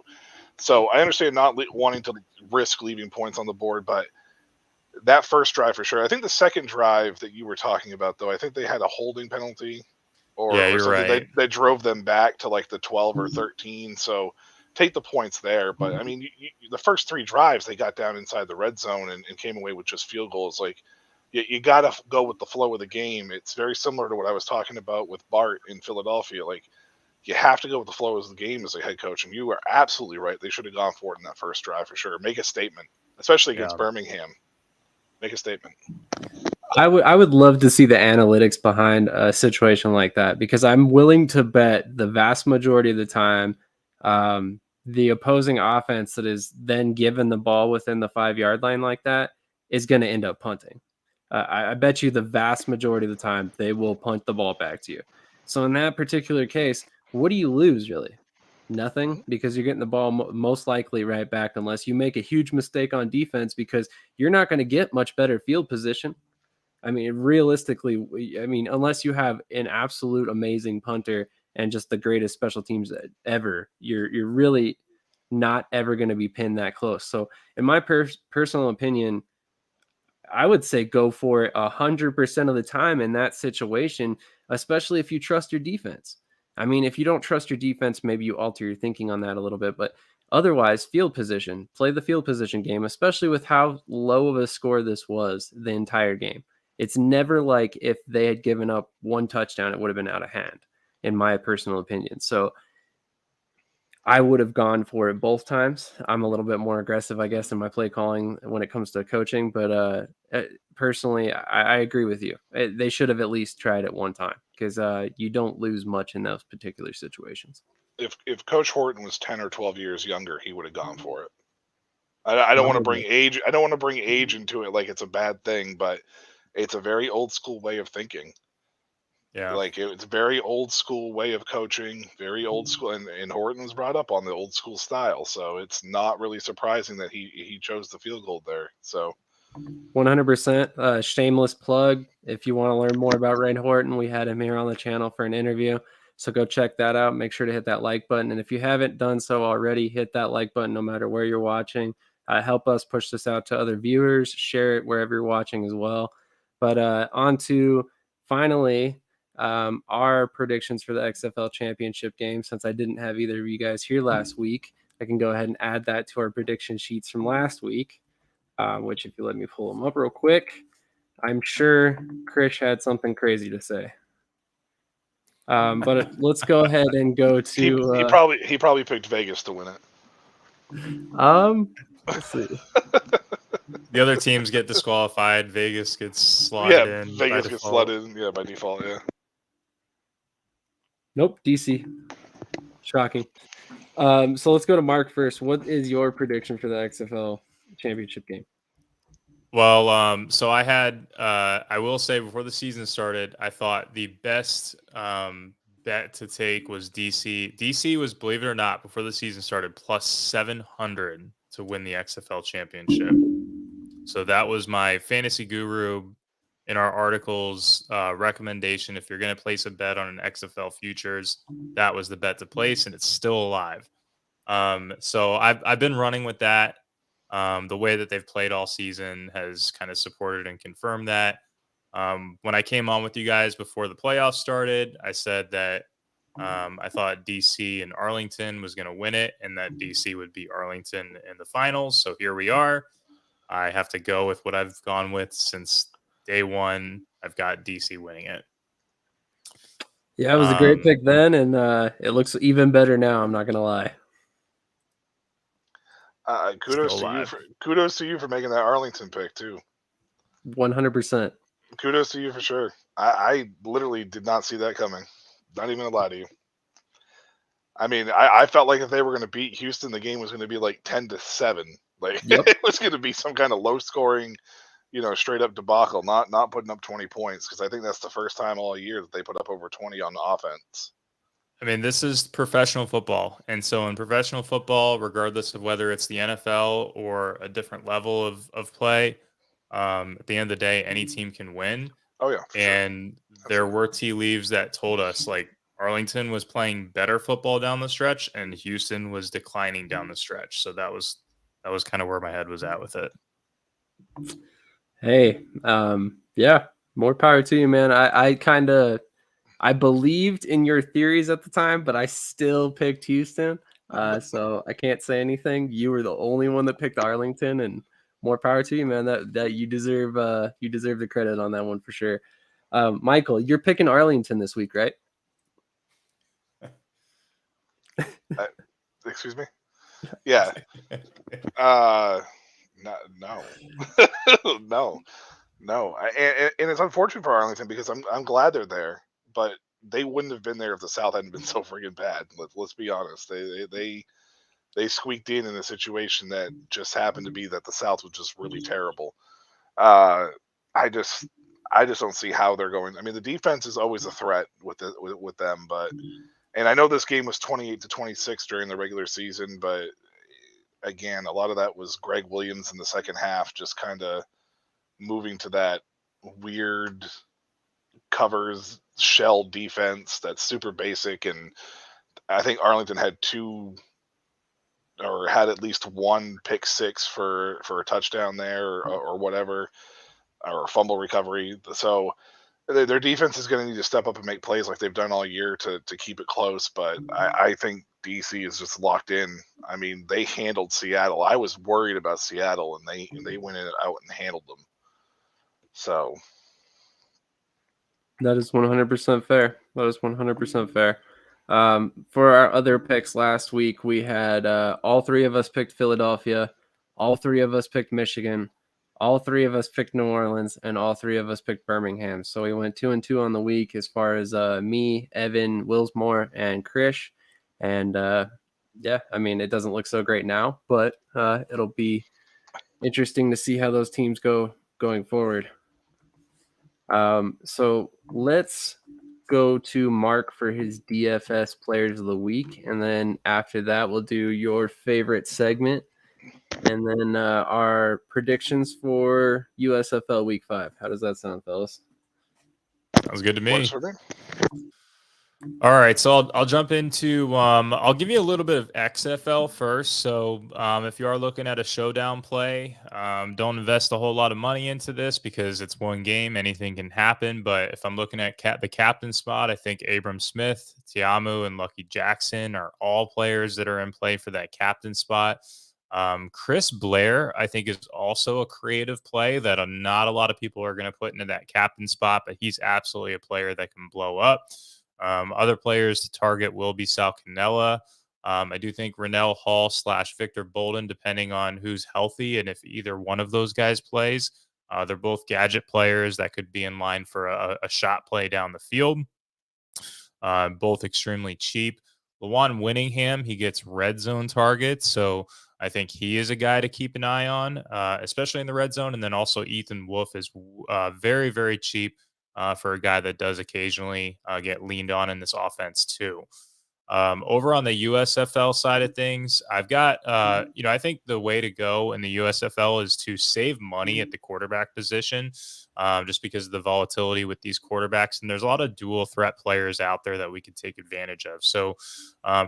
C: So I understand not wanting to risk leaving points on the board, but that first drive for sure. I think the second drive that you were talking about, though, I think they had a holding penalty, or
B: you're
C: something.
B: right.
C: They drove them back to like the 12 or 13. So take the points there. But I mean, the first 3 drives they got down inside the red zone and came away with just field goals. Like you got to go with the flow of the game. It's very similar to what I was talking about with Bart in Philadelphia. Like you have to go with the flow of the game as a head coach, and you are absolutely right. They should have gone for it in that first drive for sure. Make a statement, especially against Birmingham. Make a statement.
A: I would love to see the analytics behind a situation like that, because I'm willing to bet the vast majority of the time, the opposing offense that is then given the ball within the 5-yard line like that is going to end up punting. I bet you the vast majority of the time they will punt the ball back to you. So in that particular case, what do you lose really? Nothing, because you're getting the ball most likely right back unless you make a huge mistake on defense, because you're not going to get much better field position. I mean, realistically, unless you have an absolute amazing punter and just the greatest special teams ever, you're really not ever going to be pinned that close. So in my personal opinion, I would say go for it 100% of the time in that situation, especially if you trust your defense. I mean, if you don't trust your defense, maybe you alter your thinking on that a little bit, but otherwise, field position, play the field position game, especially with how low of a score this was the entire game. It's never like if they had given up 1 touchdown, it would have been out of hand, in my personal opinion. So I would have gone for it both times. I'm a little bit more aggressive, I guess, in my play calling when it comes to coaching. But personally, I agree with you. They should have at least tried it one time, because you don't lose much in those particular situations.
C: If Coach Horton was 10 or 12 years younger, he would have gone for it. I don't want to bring age. I don't want to bring age into it like it's a bad thing, but it's a very old school way of thinking.
B: Yeah.
C: Like it's a very old school way of coaching, very old school, and Horton was brought up on the old school style, so it's not really surprising that he chose the field goal there. So
A: 100%. Shameless plug. If you want to learn more about Ray Horton, we had him here on the channel for an interview. So go check that out. Make sure to hit that like button. And if you haven't done so already, hit that like button no matter where you're watching. Help us push this out to other viewers. Share it wherever you're watching as well. But on to finally our predictions for the XFL championship game. Since I didn't have either of you guys here last week, I can go ahead and add that to our prediction sheets from last week, which if you let me pull them up real quick, I'm sure Krish had something crazy to say. But let's go ahead and go to.
C: He probably picked Vegas to win it.
A: Let's see.
B: The other teams get disqualified. Vegas gets slotted in.
C: Vegas gets slotted in, by default, yeah.
A: Nope, DC. Shocking. So let's go to Mark first. What is your prediction for the XFL championship game?
B: Well, so I had, I will say before the season started, I thought the best bet to take was DC. DC was, believe it or not, before the season started, plus 700 to win the XFL championship. So that was my fantasy guru in our articles recommendation. If you're going to place a bet on an XFL futures, that was the bet to place, and it's still alive. So I've been running with that. The way that they've played all season has kind of supported and confirmed that. When I came on with you guys before the playoffs started, I said that I thought DC and Arlington was going to win it, and that DC would beat Arlington in the finals. So here we are. I have to go with what I've gone with since day one. I've got DC winning it.
A: Yeah, it was a great pick then, and it looks even better now. I'm not going to lie.
C: Kudos to you for making that Arlington pick too.
A: 100%.
C: Kudos to you for sure. I literally did not see that coming. Not even gonna lie to you. I mean, I felt like if they were going to beat Houston, the game was going to be like 10-7. Like it was going to be some kind of low scoring, straight up debacle. Not putting up 20 points, because I think that's the first time all year that they put up over 20 on the offense.
B: I mean, this is professional football. And so in professional football, regardless of whether it's the NFL or a different level of play, at the end of the day, any team can win.
C: Oh, yeah.
B: And there were tea leaves that told us, like, Arlington was playing better football down the stretch and Houston was declining down the stretch. So that was kind of where my head was at with it.
A: Hey, yeah, more power to you, man. I believed in your theories at the time, but I still picked Houston. So I can't say anything. You were the only one that picked Arlington, and more power to you, man. That you deserve the credit on that one for sure. Michael, you're picking Arlington this week, right?
C: Excuse me? Yeah. No. No. No. And it's unfortunate for Arlington because I'm glad they're there, but they wouldn't have been there if the South hadn't been so friggin' bad. Let's be honest. They squeaked in a situation that just happened to be that the South was just really terrible. Uh, I just don't see how they're going. I mean, the defense is always a threat with them, but and I know this game was 28-26 during the regular season, but again, a lot of that was Greg Williams in the second half, just kind of moving to that weird covers shell defense that's super basic. And I think Arlington had had at least one pick six for a touchdown there or whatever, or a fumble recovery. So their defense is going to need to step up and make plays like they've done all year to keep it close. But I think DC is just locked in. I mean, they handled Seattle. I was worried about Seattle, and they went out and handled them. So
A: that is 100% fair. That is 100% fair. For our other picks last week, we had all three of us picked Philadelphia, all three of us picked Michigan, all three of us picked New Orleans, and all three of us picked Birmingham. So we went 2-2 on the week as far as me, Evan, Willsmore, and Krish. And yeah, I mean, it doesn't look so great now, but it'll be interesting to see how those teams go going forward. So let's go to Mark for his DFS players of the week, and then after that we'll do your favorite segment, and then our predictions for USFL Week 5. How does that sound, fellas?
B: Sounds good to me.
C: works for me.
B: All right, so I'll jump into I'll give you a little bit of XFL first. So if you are looking at a showdown play, don't invest a whole lot of money into this because it's one game, anything can happen. But if I'm looking at the captain spot, I think Abram Smith, Tiamu, and Lucky Jackson are all players that are in play for that captain spot. Chris Blair, I think, is also a creative play that not a lot of people are going to put into that captain spot, but he's absolutely a player that can blow up. Other players to target will be Sal Cannella. I do think Rennell Hall / Victor Bolden, depending on who's healthy and if either one of those guys plays. They're both gadget players that could be in line for a shot play down the field. Both extremely cheap. Lawan Winningham, he gets red zone targets. So I think he is a guy to keep an eye on, especially in the red zone. And then also Ethan Wolf is very, very cheap. For a guy that does occasionally get leaned on in this offense too. Over on the USFL side of things, I've got, I think the way to go in the USFL is to save money at the quarterback position, just because of the volatility with these quarterbacks. And there's a lot of dual threat players out there that we could take advantage of. So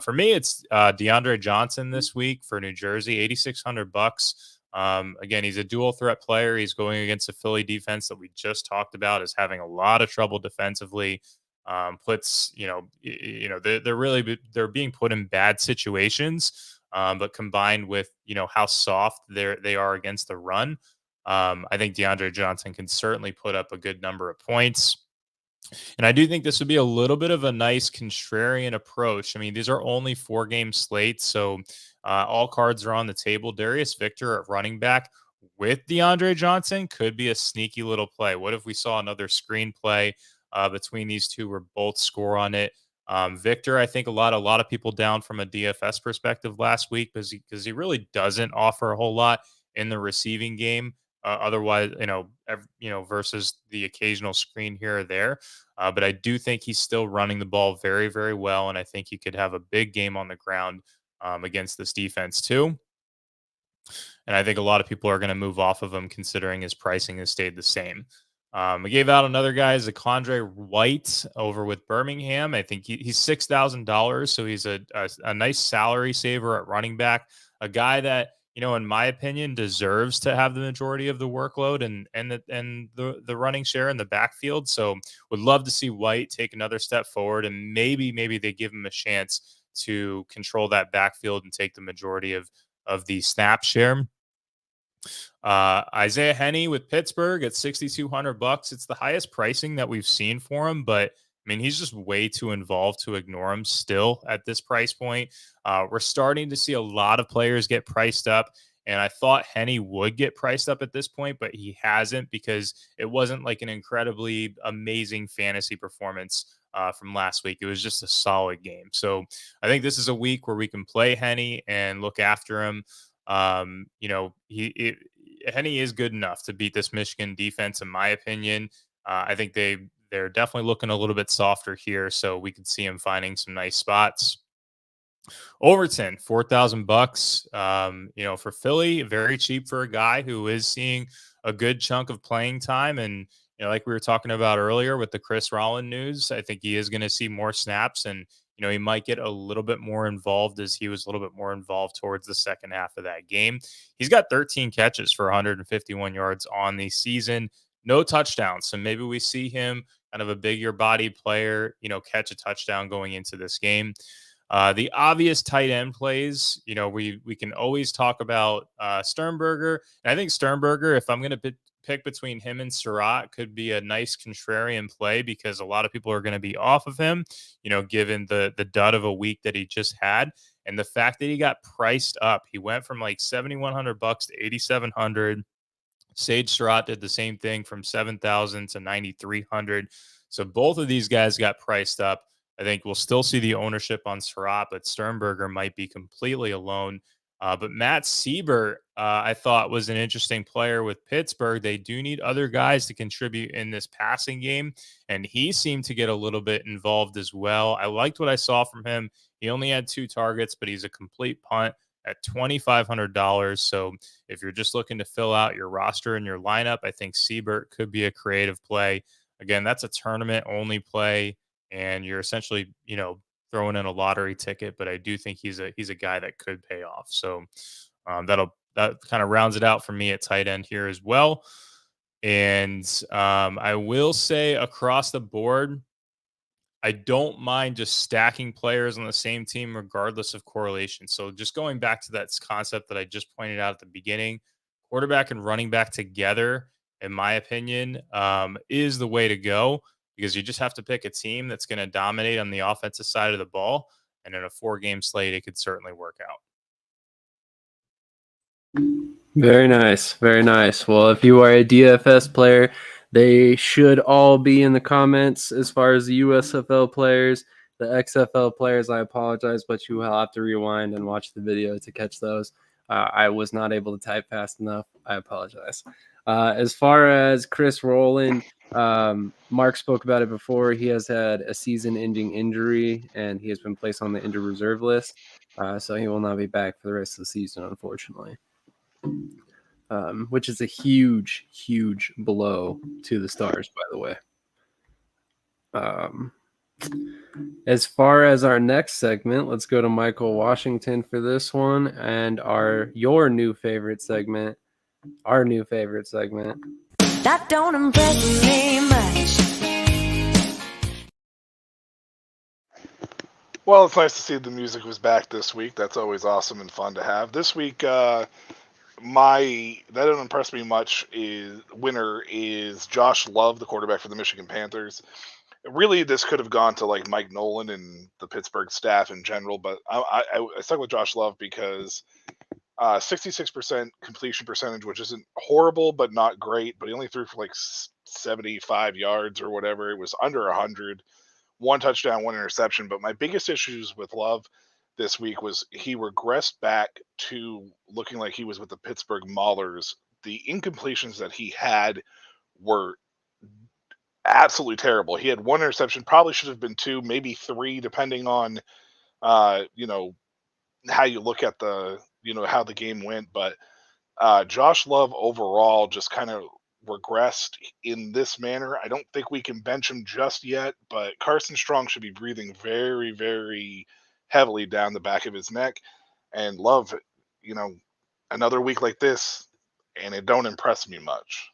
B: for me, it's DeAndre Johnson this week for New Jersey, $8,600. Again, he's a dual threat player. He's going against a Philly defense that we just talked about is having a lot of trouble defensively. They're being put in bad situations, but combined with how soft they are against the run, I think DeAndre Johnson can certainly put up a good number of points. And I do think this would be a little bit of a nice contrarian approach. I mean, these are only 4-game slates, so all cards are on the table. Darius Victor at running back with DeAndre Johnson could be a sneaky little play. What if we saw another screenplay between these two where both score on it? Victor, I think a lot of people down from a DFS perspective last week because he really doesn't offer a whole lot in the receiving game. Otherwise, versus the occasional screen here or there. But I do think he's still running the ball very, very well. And I think he could have a big game on the ground against this defense too. And I think a lot of people are going to move off of him considering his pricing has stayed the same. We gave out another guy, Zakondre White over with Birmingham. I think he's $6,000. So he's a nice salary saver at running back, a guy that, in my opinion, deserves to have the majority of the workload and the running share in the backfield. So would love to see White take another step forward and maybe they give him a chance to control that backfield and take the majority of the snap share. Isaiah Henney with Pittsburgh at $6,200. It's the highest pricing that we've seen for him, but I mean, he's just way too involved to ignore him still at this price point. We're starting to see a lot of players get priced up, and I thought Henney would get priced up at this point, but he hasn't because it wasn't like an incredibly amazing fantasy performance from last week. It was just a solid game. So I think this is a week where we can play Henney and look after him. Henney is good enough to beat this Michigan defense, in my opinion. I think they're definitely looking a little bit softer here, so we could see him finding some nice spots. Overton, $4,000. For Philly, very cheap for a guy who is seeing a good chunk of playing time. And like we were talking about earlier with the Chris Rollins news, I think he is going to see more snaps, and he might get a little bit more involved as he was a little bit more involved towards the second half of that game. He's got 13 catches for 151 yards on the season, no touchdowns. So maybe we see him, kind of a bigger body player, catch a touchdown going into this game. The obvious tight end plays, we can always talk about Sternberger. And I think Sternberger, if I'm going to pick between him and Surratt, could be a nice contrarian play because a lot of people are going to be off of him, given the dud of a week that he just had. And the fact that he got priced up, he went from like $7,100 to $8,700. Sage Surratt did the same thing from $7,000 to $9,300. So both of these guys got priced up. I think we'll still see the ownership on Surratt, but Sternberger might be completely alone. But Matt Siebert, I thought, was an interesting player with Pittsburgh. They do need other guys to contribute in this passing game, and he seemed to get a little bit involved as well. I liked what I saw from him. He only had 2 targets, but he's a complete punt at $2,500. So if you're just looking to fill out your roster and your lineup, I think Siebert could be a creative play. Again, that's a tournament-only play, and you're essentially, throwing in a lottery ticket, but I do think he's a guy that could pay off. So that kind of rounds it out for me at tight end here as well. And I will say across the board, I don't mind just stacking players on the same team regardless of correlation. So just going back to that concept that I just pointed out at the beginning, quarterback and running back together, in my opinion, is the way to go, because you just have to pick a team that's going to dominate on the offensive side of the ball. And in a 4-game slate, it could certainly work out.
A: Very nice. Very nice. Well, if you are a DFS player, they should all be in the comments. As far as the USFL players, the XFL players, I apologize, but you will have to rewind and watch the video to catch those. I was not able to type fast enough. I apologize. As far as Chris Rollins, Mark spoke about it before. He has had a season-ending injury, and he has been placed on the injured reserve list. So he will not be back for the rest of the season, unfortunately. Which is a huge, huge blow to the Stars, by the way. As far as our next segment, let's go to Michael Washington for this one, and our new favorite segment.
D: That don't impress me much.
C: Well, it's nice to see the music was back this week. That's always awesome and fun to have. This week, that don't impress me much. Winner is Josh Love, the quarterback for the Michigan Panthers. Really, this could have gone to like Mike Nolan and the Pittsburgh staff in general, but I stuck with Josh Love because 66% completion percentage, which isn't horrible but not great. But he only threw for like 75 yards or whatever. It was under 100. 1 touchdown, 1 interception. But my biggest issues with Love this week was he regressed back to looking like he was with the Pittsburgh Maulers. The incompletions that he had were absolutely terrible. He had 1 interception, probably should have been 2, maybe 3, depending on how you look at the how the game went. But Josh Love overall just kind of regressed in this manner. I don't think we can bench him just yet, but Carson Strong should be breathing very, very heavily down the back of his neck. And Love, another week like this, and it don't impress me much.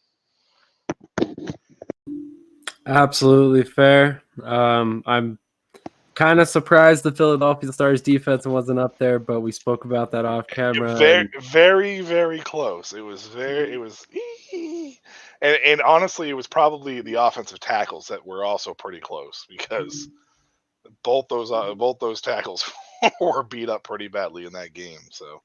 A: Absolutely fair. I'm Kind of surprised the Philadelphia Stars defense wasn't up there, but we spoke about that off camera.
C: Very, very, very close. It was and honestly, it was probably the offensive tackles that were also pretty close because both those tackles were beat up pretty badly in that game. So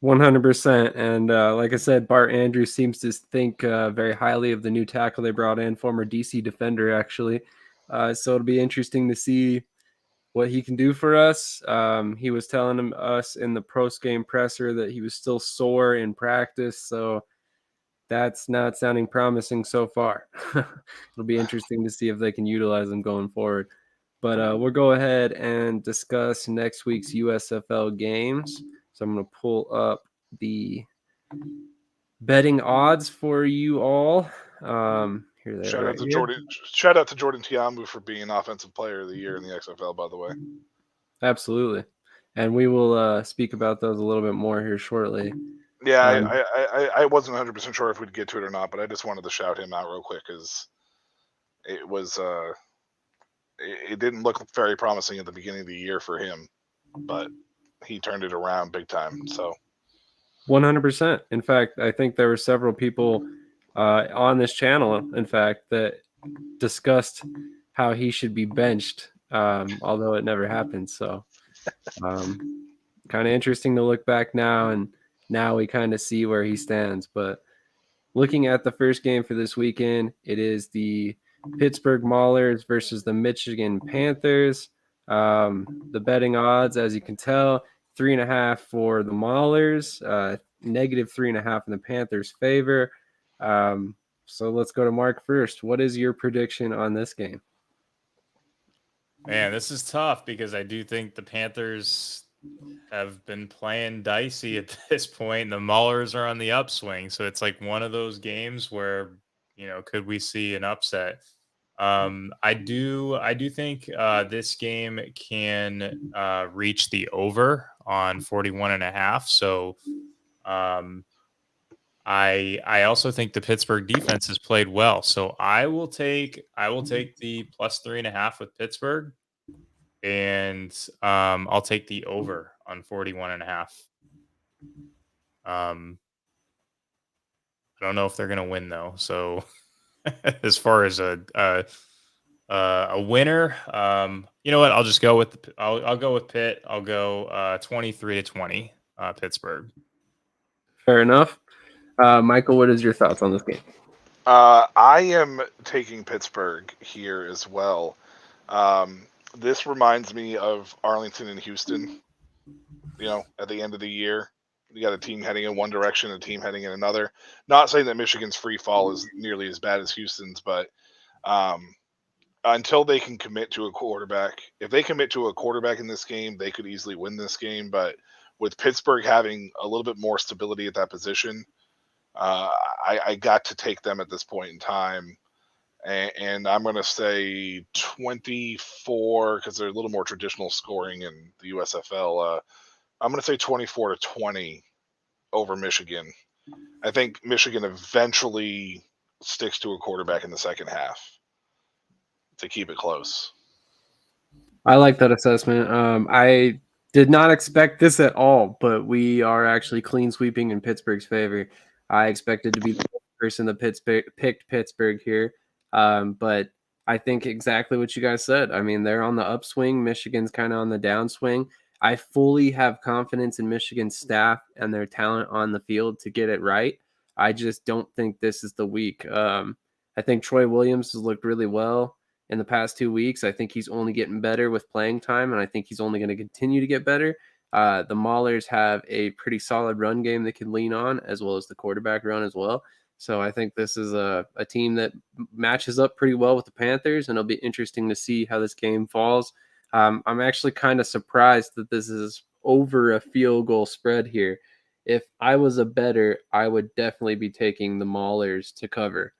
A: 100%. And like I said, Bart Andrews seems to think very highly of the new tackle they brought in, former DC defender, actually. So it'll be interesting to see what he can do for us. He was telling us in the post-game presser that he was still sore in practice, so that's not sounding promising so far. It'll be interesting to see if they can utilize him going forward. But we'll go ahead and discuss next week's USFL games. So I'm going to pull up the betting odds for you all. Here they
C: shout
A: are.
C: out to Jordan. Shout out to Jordan Tiambu for being Offensive Player of the Year in the XFL. By the way,
A: Absolutely, and we will speak about those a little bit more here shortly.
C: yeah, I wasn't 100% sure if we'd get to it or not, but I just wanted to shout him out real quick because it was it didn't look very promising at the beginning of the year for him, but he turned it around big time. So
A: 100%. In fact, I think there were several people on this channel, in fact, that discussed how he should be benched, although it never happened. So kind of interesting to look back now, and now we kind of see where he stands. But looking at the first game for this weekend, it is the Pittsburgh Maulers versus the Michigan Panthers. The betting odds, as you can tell, 3.5 for the Maulers, -3.5 in the Panthers' favor. So let's go to Mark first. What is your prediction on this game?
B: Man, this is tough because I do think the Panthers have been playing dicey at this point. The Maulers are on the upswing, so it's like one of those games where, could we see an upset? I do think this game can reach the over on 41.5. So I also think the Pittsburgh defense has played well. So I will take the +3.5 with Pittsburgh, and I'll take the over on 41.5. I don't know if they're gonna win though. So as far as a winner, you know what? I'll just go with I'll go with Pitt. I'll go 23-20 Pittsburgh.
A: Fair enough. Michael, what is your thoughts on this game?
C: I am taking Pittsburgh here as well. This reminds me of Arlington and Houston. At the end of the year, you got a team heading in one direction, a team heading in another. Not saying that Michigan's free fall is nearly as bad as Houston's, but until they can commit to a quarterback, if they commit to a quarterback in this game, they could easily win this game. But with Pittsburgh having a little bit more stability at that position, I got to take them at this point in time. And I'm going to say 24 because they're a little more traditional scoring in the USFL. I'm going to say 24-20 over Michigan. I think Michigan eventually sticks to a quarterback in the second half to keep it close.
A: I like that assessment. I did not expect this at all, but we are actually clean sweeping in Pittsburgh's favor. I expected to be the person that picked Pittsburgh here, but I think exactly what you guys said. I mean, they're on the upswing. Michigan's kind of on the downswing. I fully have confidence in Michigan's staff and their talent on the field to get it right. I just don't think this is the week. I think Troy Williams has looked really well in the past 2 weeks. I think he's only getting better with playing time, and I think he's only going to continue to get better. The Maulers have a pretty solid run game they can lean on, as well as the quarterback run as well. So I think this is a team that matches up pretty well with the Panthers, and it'll be interesting to see how this game falls. I'm actually kind of surprised that this is over a field goal spread here. If I was a bettor, I would definitely be taking the Maulers to cover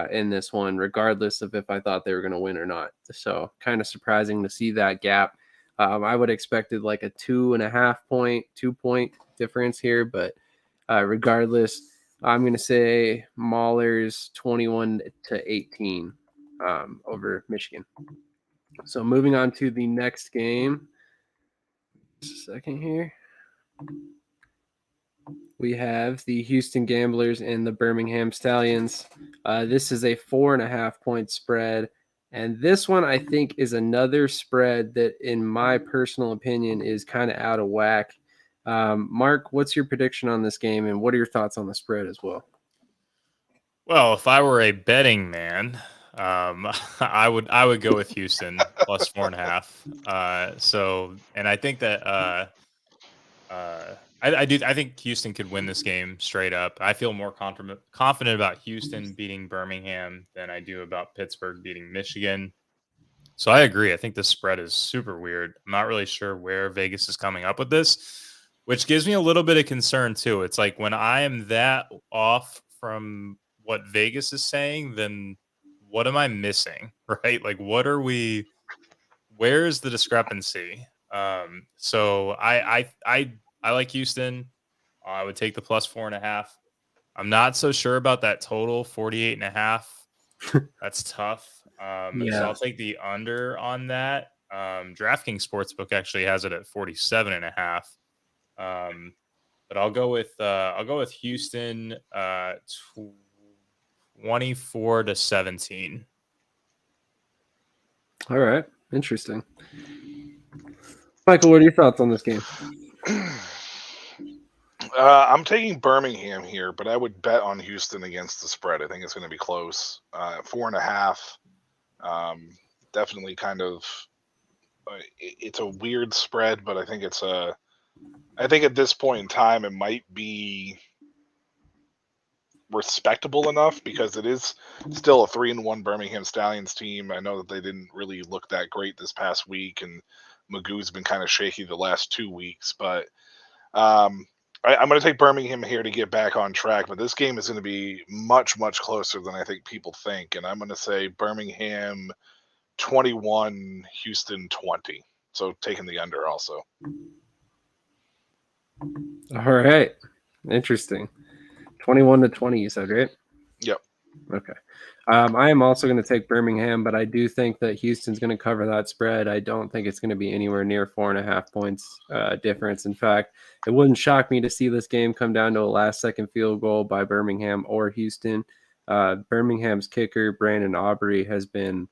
A: in this one, regardless of if I thought they were going to win or not. So kind of surprising to see that gap. I would have expected like a 2.5-2 point difference here, but regardless, I'm going to say Maulers 21-18 over Michigan. So moving on to the next game. Just a second here. We have the Houston Gamblers and the Birmingham Stallions. This is a 4.5-point spread. And this one, I think, is another spread that, in my personal opinion, is kind of out of whack. Mark, what's your prediction on this game, and what are your thoughts on the spread as well?
B: Well, if I were a betting man, I would go with Houston plus 4.5. And I think that I think Houston could win this game straight up. I feel more confident about Houston beating Birmingham than I do about Pittsburgh beating Michigan. So I agree. I think the spread is super weird. I'm not really sure where Vegas is coming up with this, which gives me a little bit of concern too. It's like when I am that off from what Vegas is saying, then what am I missing? Right? Like where is the discrepancy? So I like Houston. I would take the plus 4.5. I'm not so sure about that total 48.5. That's tough. So I'll take the under on that. DraftKings Sportsbook actually has it at 47.5. But I'll go with Houston 24-17.
A: All right. Interesting. Michael, what are your thoughts on this game?
C: I'm taking Birmingham here, but I would bet on Houston against the spread. I think it's going to be close. 4.5. Definitely kind of. It's a weird spread, but I think I think at this point in time, it might be respectable enough because it is still a 3-1 Birmingham Stallions team. I know that they didn't really look that great this past week, and Magoo's been kind of shaky the last 2 weeks. But I'm going to take Birmingham here to get back on track. But this game is going to be much, much closer than I think people think. And I'm going to say Birmingham 21, Houston 20. So taking the under also.
A: All right. Interesting. 21-20, you said, right?
C: Yep.
A: Okay. I am also going to take Birmingham, but I do think that Houston's going to cover that spread. I don't think it's going to be anywhere near 4.5 points difference. In fact, it wouldn't shock me to see this game come down to a last-second field goal by Birmingham or Houston. Birmingham's kicker, Brandon Aubrey, has been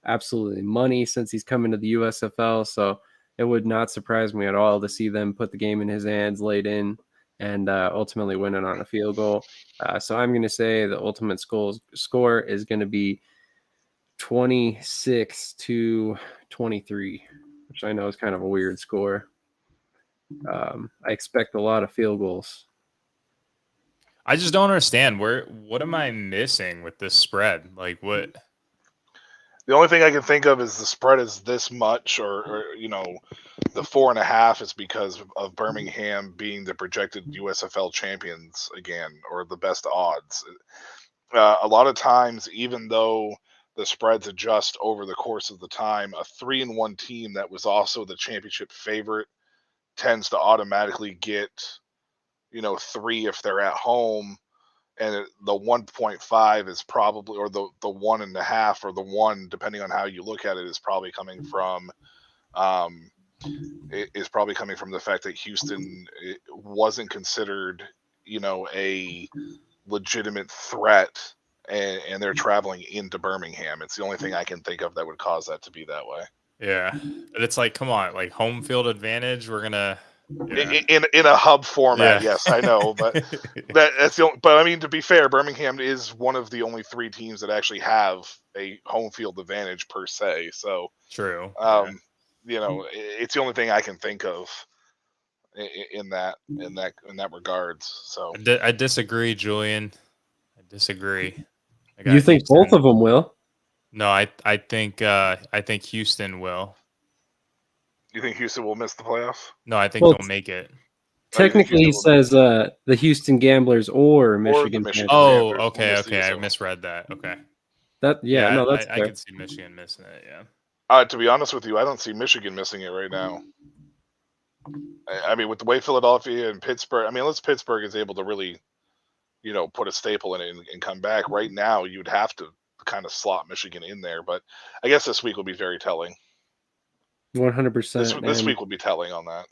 A: absolutely money since he's come into the USFL, so it would not surprise me at all to see them put the game in his hands late in and ultimately win it on a field goal. So I'm going to say the ultimate score is going to be 26-23, which I know is kind of a weird score. I expect a lot of field goals.
B: I just don't understand what am I missing with this spread? Like what?
C: The only thing I can think of is the spread is this much, or the 4.5 is because of Birmingham being the projected USFL champions again, or the best odds. A lot of times, even though the spreads adjust over the course of the time, a 3-1 team that was also the championship favorite tends to automatically get 3 if they're at home. And the 1.5 is probably, or the 1.5 or the 1, depending on how you look at it, is probably coming from the fact that Houston wasn't considered, a legitimate threat, and they're traveling into Birmingham. It's the only thing I can think of that would cause that to be that way.
B: Yeah, but it's like, come on, like home field advantage. We're gonna. Yeah.
C: In a hub format, yeah. Yes, I know, but that's the only, but I mean, to be fair, Birmingham is one of the only 3 teams that actually have a home field advantage per se. So
B: true.
C: It's the only thing I can think of in that regards. So
B: I disagree, Julian. I disagree.
A: You think
B: Houston.
A: both of them will?
B: No, I think Houston will.
C: You think Houston will miss the playoffs?
B: No, I think they'll make it.
A: Technically, he says the Houston Gamblers or Michigan.
B: Oh, okay. I misread that. Okay.
A: That's
B: I
A: fair.
B: could see Michigan missing it. Yeah.
C: To be honest with you, I don't see Michigan missing it right now. I mean, with the way Philadelphia and Pittsburgh, unless Pittsburgh is able to really, put a staple in it and come back, right now you'd have to kind of slot Michigan in there. But I guess this week will be very telling.
A: 100%.
C: This week will be telling on that.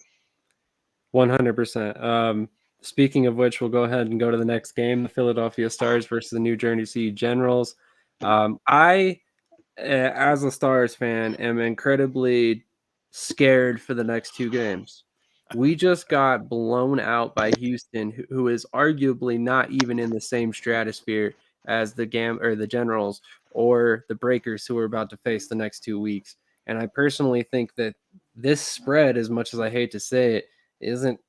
A: 100%. Speaking of which, we'll go ahead and go to the next game, the Philadelphia Stars versus the New Jersey Generals. I, as a Stars fan, am incredibly scared for the next two games. We just got blown out by Houston, who is arguably not even in the same stratosphere as the Generals or the Breakers, who we're about to face the next 2 weeks. And I personally think that this spread, as much as I hate to say it, isn't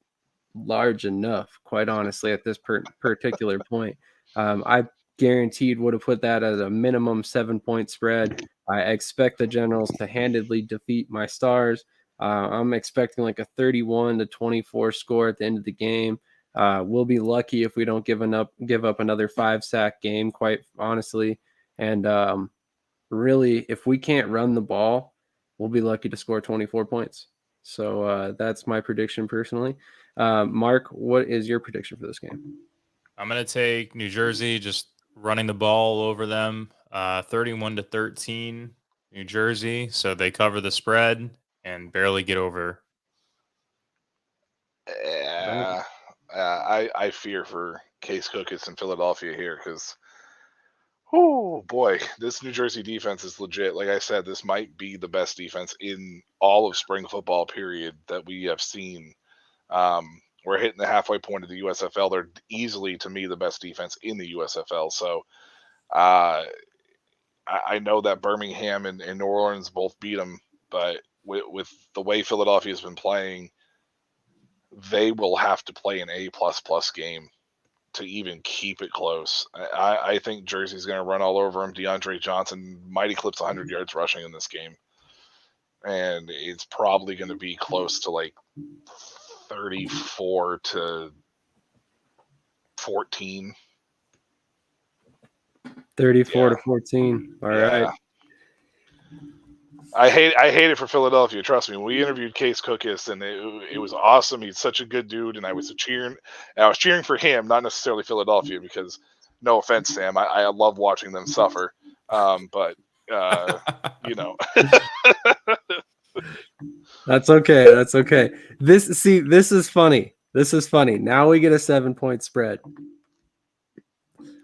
A: large enough, quite honestly, at this particular point. I guaranteed would have put that as a minimum 7-point spread. I expect the Generals to handedly defeat my Stars. I'm expecting like a 31-24 score at the end of the game. We'll be lucky if we don't give up another 5-sack game, quite honestly. And really, if we can't run the ball, we'll be lucky to score 24 points. So that's my prediction personally. Mark, what is your prediction for this game?
B: I'm going to take New Jersey, just running the ball over them, 31-13, New Jersey. So they cover the spread and barely get over.
C: I fear for Case Cookis in Philadelphia here because, oh boy, this New Jersey defense is legit. Like I said, this might be the best defense in all of spring football period that we have seen. We're hitting the halfway point of the USFL. They're easily, to me, the best defense in the USFL. So I know that Birmingham and New Orleans both beat them, but with the way Philadelphia's been playing, they will have to play an A++ game to even keep it close. I think Jersey's going to run all over him. DeAndre Johnson might eclipse 100 yards rushing in this game. And it's probably going to be close to like 34-14.
A: 34-14. All right.
C: I hate it for Philadelphia. Trust me. We interviewed Case Cookis, and it was awesome. He's such a good dude, and I was cheering for him, not necessarily Philadelphia, because no offense, Sam, I love watching them suffer. But you know,
A: that's okay. That's okay. This is funny. This is funny. Now we get a 7-point spread.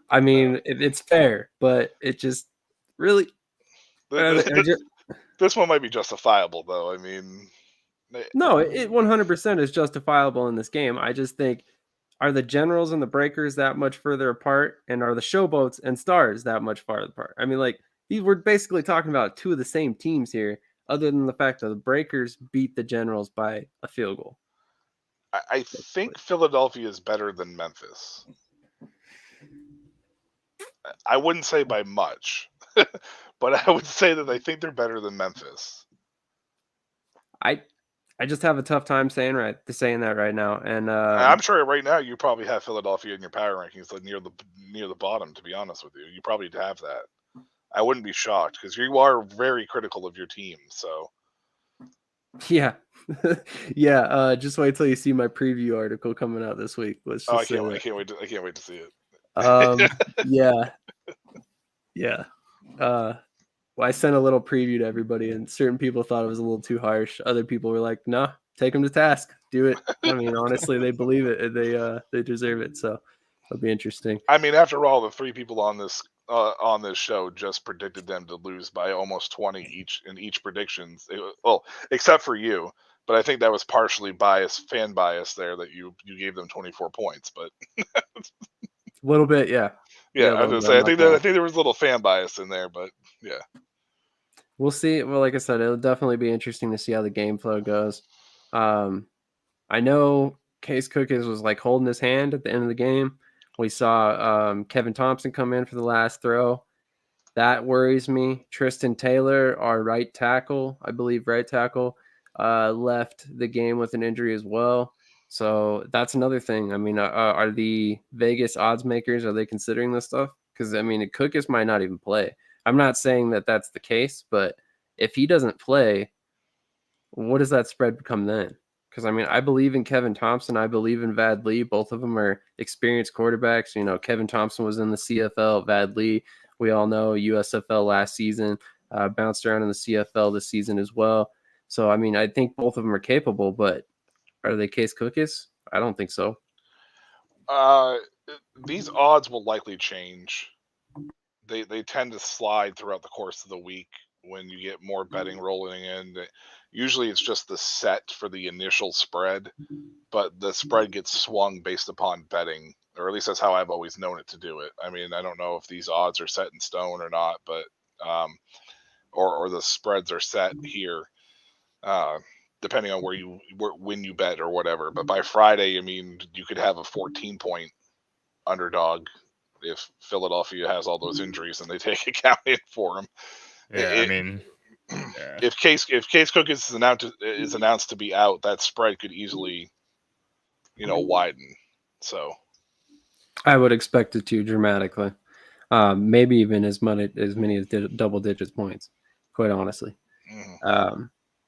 A: I mean, it's fair, but it just really.
C: This one might be justifiable, though. I mean,
A: no, it 100% is justifiable in this game. I just think, are the Generals and the Breakers that much further apart, and are the Showboats and Stars that much farther apart? I mean, like, we're basically talking about two of the same teams here, other than the fact that the Breakers beat the Generals by a field goal.
C: I think Philadelphia is better than Memphis. I wouldn't say by much, but I would say that I think they're better than Memphis.
A: I just have a tough time saying that right now, and
C: I'm sure right now you probably have Philadelphia in your power rankings like near the bottom. To be honest with you probably have that. I wouldn't be shocked because you are very critical of your team. So
A: yeah, yeah. Just wait till you see my preview article coming out this week.
C: I can't wait to see it.
A: Yeah. Well, I sent a little preview to everybody, and certain people thought it was a little too harsh. Other people were like, "No, take them to task. Do it." I mean, honestly, they believe it. They deserve it. So it'll be interesting.
C: I mean, after all, the three people on this show just predicted them to lose by almost 20 each in each predictions. Well, except for you, but I think that was partially fan bias there that you gave them 24 points. But
A: a little bit, yeah.
C: Yeah, I was gonna say I think there was a little fan bias in there, but yeah.
A: We'll see. Well, like I said, it'll definitely be interesting to see how the game flow goes. I know Case Cookis was like holding his hand at the end of the game. We saw Kevin Thompson come in for the last throw. That worries me. Tristan Taylor, our right tackle, left the game with an injury as well. So that's another thing. I mean, are the Vegas odds makers, are they considering this stuff? Because, I mean, Cookis might not even play. I'm not saying that that's the case, but if he doesn't play, what does that spread become then? Because, I mean, I believe in Kevin Thompson. I believe in Vad Lee. Both of them are experienced quarterbacks. You know, Kevin Thompson was in the CFL. Vad Lee, we all know, USFL last season, bounced around in the CFL this season as well. So, I mean, I think both of them are capable, but are they case cookies? I don't think so.
C: These odds will likely change. They tend to slide throughout the course of the week when you get more betting rolling in. Usually it's just the set for the initial spread, but the spread gets swung based upon betting, or at least that's how I've always known it to do it. I mean, I don't know if these odds are set in stone or not, but or the spreads are set here, depending on when you bet or whatever. But by Friday, I mean, you could have a 14-point underdog if Philadelphia has all those injuries and they take account in for them.
B: Yeah, I mean, yeah.
C: If Case Cook is announced to be out, that spread could easily, widen. So
A: I would expect it to dramatically, maybe even as many as double digits points, quite honestly.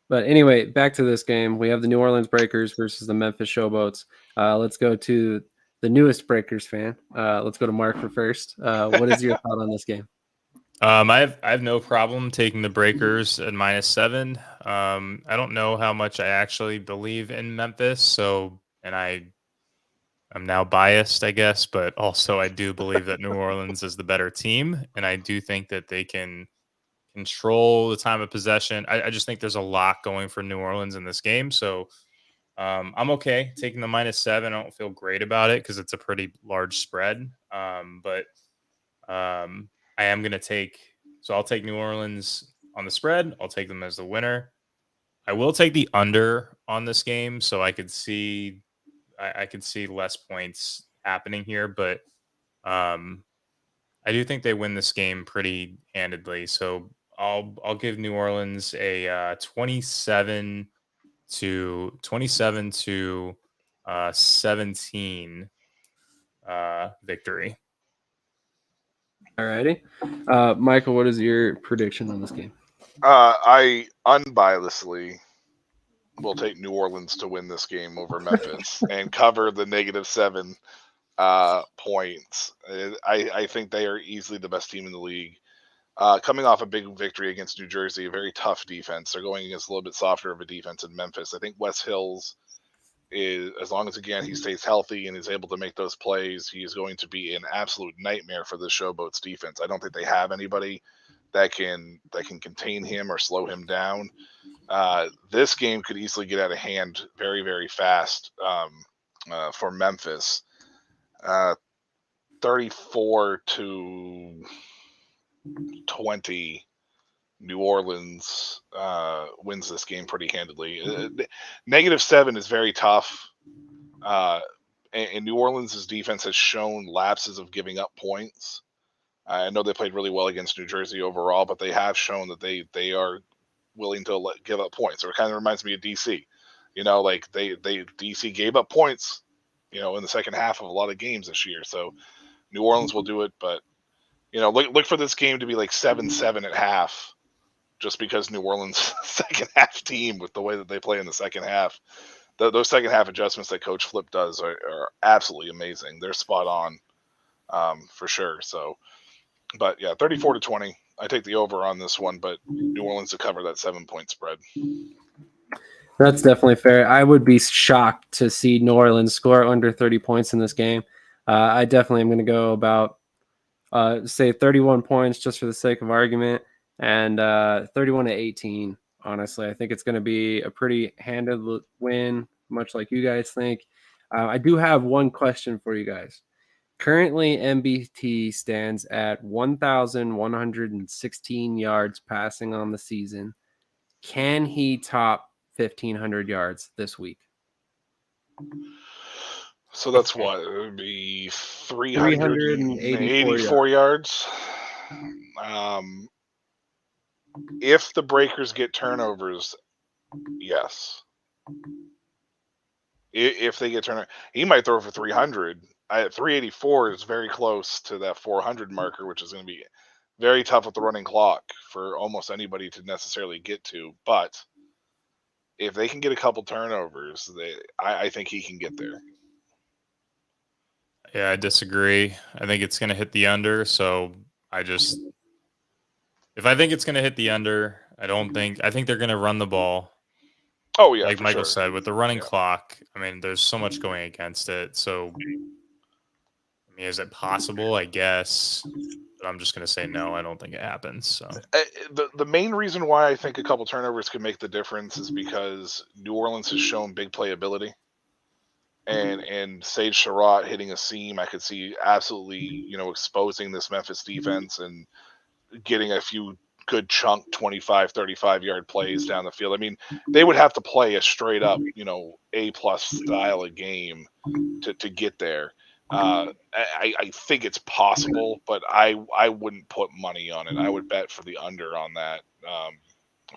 A: But anyway, back to this game. We have the New Orleans Breakers versus the Memphis Showboats. Let's go to the newest Breakers fan. Let's go to Mark for first. What is your thought on this game?
B: I have no problem taking the Breakers at -7. I don't know how much I actually believe in Memphis, and I'm now biased, I guess, but also I do believe that New Orleans is the better team, and I do think that they can control the time of possession. I just think there's a lot going for New Orleans in this game, so I'm okay taking the -7. I don't feel great about it because it's a pretty large spread, but I am going to I'll take New Orleans on the spread. I'll take them as the winner. I will take the under on this game, so I could see less points happening here, but I do think they win this game pretty handedly. So I'll give New Orleans a 27 to 17 victory.
A: All righty. Michael, what is your prediction on this game?
C: I unbiasedly will take New Orleans to win this game over Memphis and cover the -7 points. I think they are easily the best team in the league. Coming off a big victory against New Jersey, a very tough defense. They're going against a little bit softer of a defense in Memphis. I think Wes Hills is, as long as again he stays healthy and is able to make those plays, he is going to be an absolute nightmare for the Showboats defense. I don't think they have anybody that can contain him or slow him down. This game could easily get out of hand very, very fast for Memphis. 34-20, New Orleans wins this game pretty handedly. -7 is very tough. And New Orleans' defense has shown lapses of giving up points. I know they played really well against New Jersey overall, but they have shown that they are willing to give up points. Or it kind of reminds me of DC. Like DC gave up points, in the second half of a lot of games this year. So New Orleans will do it, but look for this game to be like 7-7 at half, just because New Orleans' second half team, with the way that they play in the second half, those second half adjustments that Coach Flip does are absolutely amazing. They're spot on, for sure. So, but yeah, 34-20. I take the over on this one, but New Orleans to cover that 7-point spread.
A: That's definitely fair. I would be shocked to see New Orleans score under 30 points in this game. I definitely am going to go about, say 31 points just for the sake of argument, and 31-18. Honestly, I think it's going to be a pretty handed win, much like you guys think. I do have one question for you guys. Currently, MBT stands at 1,116 yards passing on the season. Can he top 1,500 yards this week?
C: So that's what it would be 384 yards. If the Breakers get turnovers, yes. If they get turnovers, he might throw for 300. 384 is very close to that 400 marker, which is going to be very tough with the running clock for almost anybody to necessarily get to. But if they can get a couple turnovers, I think he can get there.
B: Yeah, I disagree. I think it's going to hit the under. So if I think it's going to hit the under, I think they're going to run the ball.
C: Oh yeah,
B: like
C: for
B: Michael
C: sure.
B: said, with the running
C: Yeah.
B: clock, I mean, there's so much going against it. So, I mean, is it possible? I guess, but I'm just gonna say no. I don't think it happens. So,
C: The main reason why I think a couple turnovers could make the difference is because New Orleans has shown big playability, and Sage Surratt hitting a seam, I could see absolutely exposing this Memphis defense and getting a few good chunk 25, 35-yard plays down the field. I mean, they would have to play a straight up A+ style of game to get there. I think it's possible, but I wouldn't put money on it. I would bet for the under on that,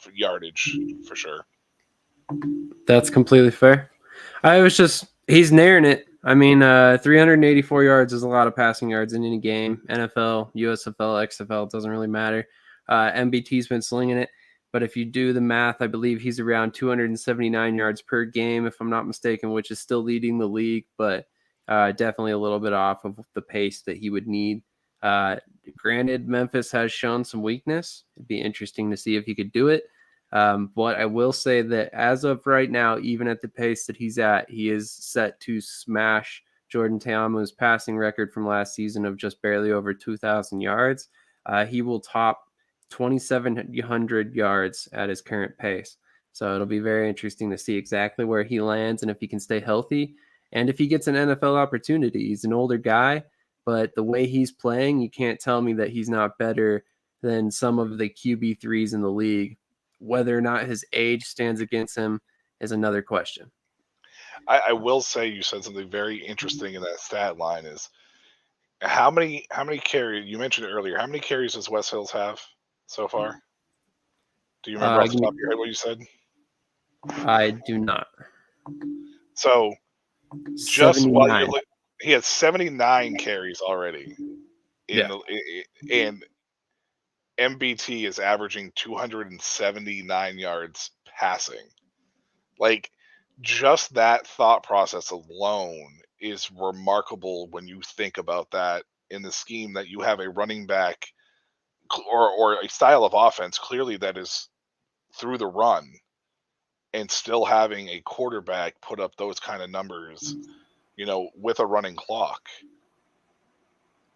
C: for yardage for sure.
A: That's completely fair. He's naring it. I mean, 384 yards is a lot of passing yards in any game. NFL, USFL, XFL, it doesn't really matter. MBT's been slinging it. But if you do the math, I believe he's around 279 yards per game, if I'm not mistaken, which is still leading the league, but definitely a little bit off of the pace that he would need. Granted, Memphis has shown some weakness. It'd be interesting to see if he could do it. But I will say that as of right now, even at the pace that he's at, he is set to smash Jordan Ta'amu's passing record from last season of just barely over 2,000 yards. He will top 2,700 yards at his current pace. So it'll be very interesting to see exactly where he lands and if he can stay healthy and if he gets an NFL opportunity. He's an older guy, but the way he's playing, you can't tell me that he's not better than some of the QB3s in the league. Whether or not his age stands against him is another question.
C: I will say you said something very interesting in that stat line is how many carries you mentioned earlier. How many carries does West Hills have so far? Do you remember off the top of your head what you said?
A: I do not.
C: So just while
A: 79.
C: he has 79 carries already and MBT is averaging 279 yards passing. Like, just that thought process alone is remarkable when you think about that in the scheme that you have a running back or a style of offense clearly that is through the run and still having a quarterback put up those kind of numbers, with a running clock.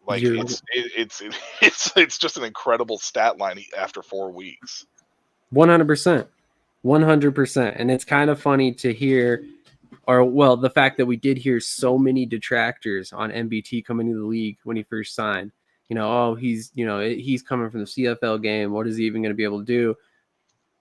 C: Like it's just an incredible stat line after 4 weeks.
A: 100%. 100%. And it's kind of funny to hear, the fact that we did hear so many detractors on MBT coming to the league when he first signed. He's coming from the CFL game. What is he even going to be able to do?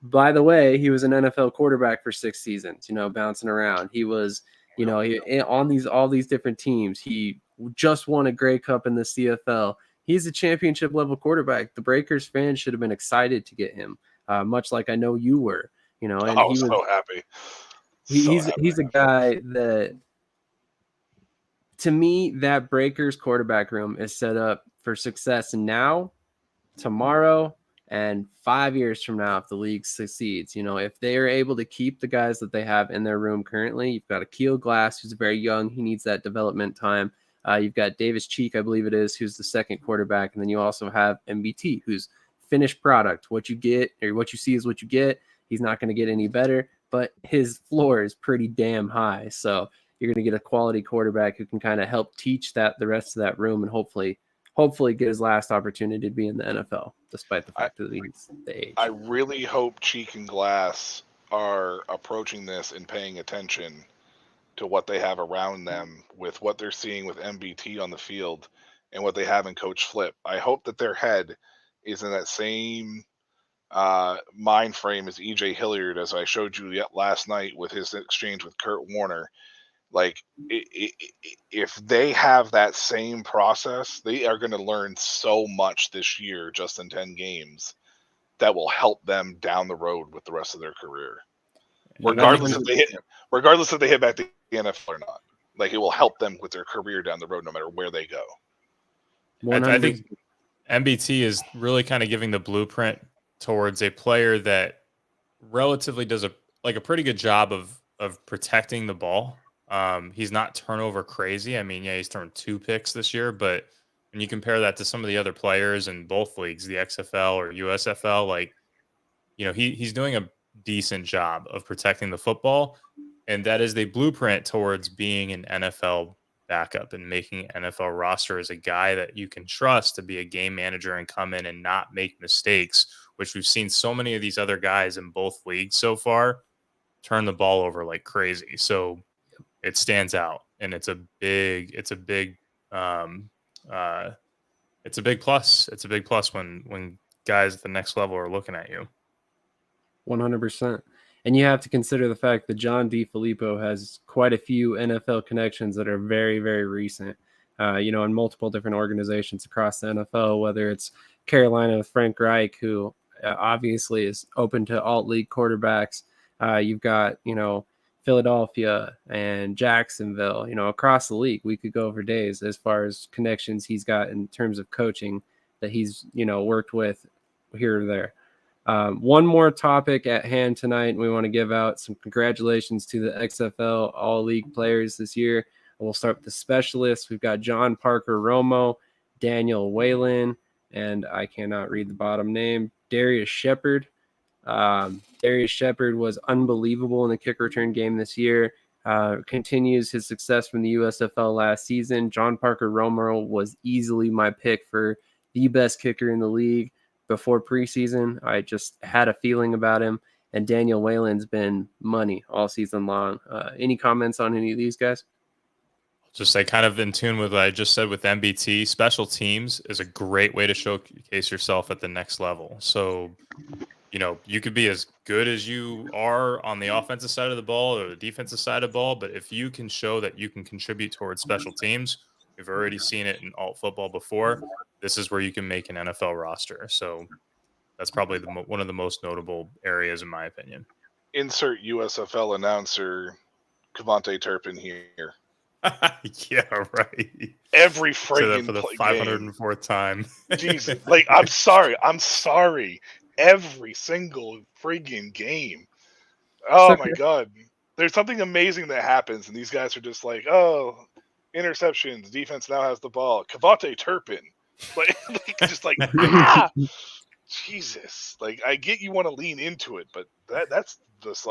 A: By the way, he was an NFL quarterback for 6 seasons, bouncing around. He was, on all these different teams. He just won a Grey Cup in the CFL. He's a championship level quarterback. The Breakers fans should have been excited to get him, much like I know you were. And
C: I was so happy.
A: He's a guy that, to me, that Breakers quarterback room is set up for success now, tomorrow, and 5 years from now if the league succeeds. If they are able to keep the guys that they have in their room currently, you've got Akil Glass, who's very young. He needs that development time. You've got Davis Cheek, I believe it is, who's the second quarterback. And then you also have MBT, who's finished product. What you get or what you see is what you get. He's not going to get any better, but his floor is pretty damn high. So you're going to get a quality quarterback who can kind of help teach the rest of that room and hopefully get his last opportunity to be in the NFL, despite the fact that he's the age.
C: I really hope Cheek and Glass are approaching this and paying attention to what they have around them with what they're seeing with MBT on the field and what they have in Coach Flip. I hope that their head is in that same mind frame as EJ Hilliard, as I showed you last night with his exchange with Kurt Warner. Like, if they have that same process, they are going to learn so much this year just in 10 games that will help them down the road with the rest of their career. Regardless if they hit back the NFL or not. Like, it will help them with their career down the road no matter where they go.
B: I think MBT is really kind of giving the blueprint towards a player that relatively does a pretty good job of protecting the ball. He's not turnover crazy. I mean, he's turned 2 picks this year, but when you compare that to some of the other players in both leagues, the XFL or USFL, he's doing a decent job of protecting the football. And that is the blueprint towards being an NFL backup and making NFL roster as a guy that you can trust to be a game manager and come in and not make mistakes, which we've seen so many of these other guys in both leagues so far turn the ball over like crazy. So it stands out, and it's a big um, it's a big plus. It's a big plus when guys at the next level are looking at you.
A: 100%. And you have to consider the fact that John DeFilippo has quite a few NFL connections that are very, very recent, in multiple different organizations across the NFL, whether it's Carolina with Frank Reich, who obviously is open to alt-league quarterbacks. You've got, Philadelphia and Jacksonville, across the league. We could go for days as far as connections he's got in terms of coaching that he's, worked with here or there. One more topic at hand tonight. We want to give out some congratulations to the XFL all-league players this year. We'll start with the specialists. We've got John Parker Romo, Daniel Whalen, and I cannot read the bottom name, Darius Shepard. Darius Shepard was unbelievable in the kick return game this year. Continues his success from the USFL last season. John Parker Romo was easily my pick for the best kicker in the league before preseason. I just had a feeling about him, and Daniel Whalen's been money all season long. Any comments on any of these guys?
B: Just say kind of in tune with what I just said with MBT, special teams is a great way to showcase yourself at the next level. So, you could be as good as you are on the offensive side of the ball or the defensive side of the ball, but if you can show that you can contribute towards special teams, we've already seen it in alt football before. This is where you can make an NFL roster. So that's probably one of the most notable areas, in my opinion.
C: Insert USFL announcer Kevontae Turpin here.
B: Yeah, right.
C: Every friggin'
B: for the 504th time.
C: Jesus, I'm sorry. Every single friggin' game. Oh my God. There's something amazing that happens, and these guys are just like, oh, interceptions, defense now has the ball. Kevontae Turpin. Jesus. I get you want to lean into it, but that's just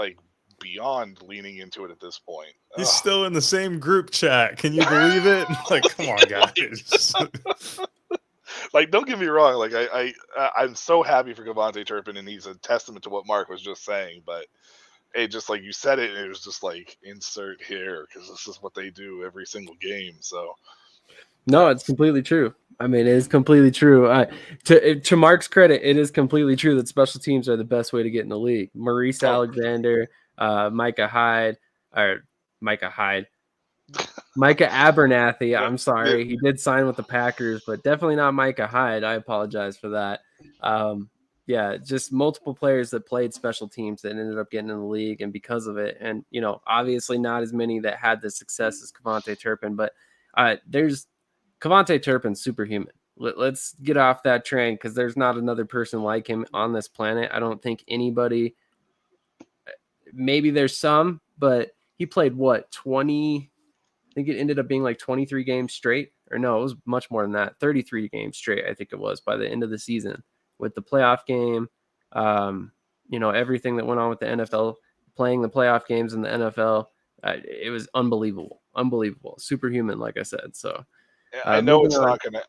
C: beyond leaning into it at this point.
B: He's still in the same group chat. Can you believe it? Come on, guys.
C: Don't get me wrong. I'm so happy for Kevontae Turpin, and he's a testament to what Mark was just saying. But it just you said it, and it was just insert here because this is what they do every single game. So
A: no, it's completely true. I mean, it is completely true. To Mark's credit, it is completely true that special teams are the best way to get in the league. Maurice Alexander, Micah Abernathy. I'm sorry. He did sign with the Packers, but definitely not Micah Hyde. I apologize for that. Just multiple players that played special teams that ended up getting in the league, and because of it, and obviously not as many that had the success as Kevontae Turpin, but there's Kevontae Turpin's superhuman. Let's get off that train because there's not another person like him on this planet. I don't think anybody. Maybe there's some, but he played 20. I think it ended up being 23 games straight, or no, it was much more than that. 33 games straight, I think it was by the end of the season with the playoff game. Everything that went on with the NFL, playing the playoff games in the NFL, it was unbelievable, superhuman, like I said. So
C: I know it's not gonna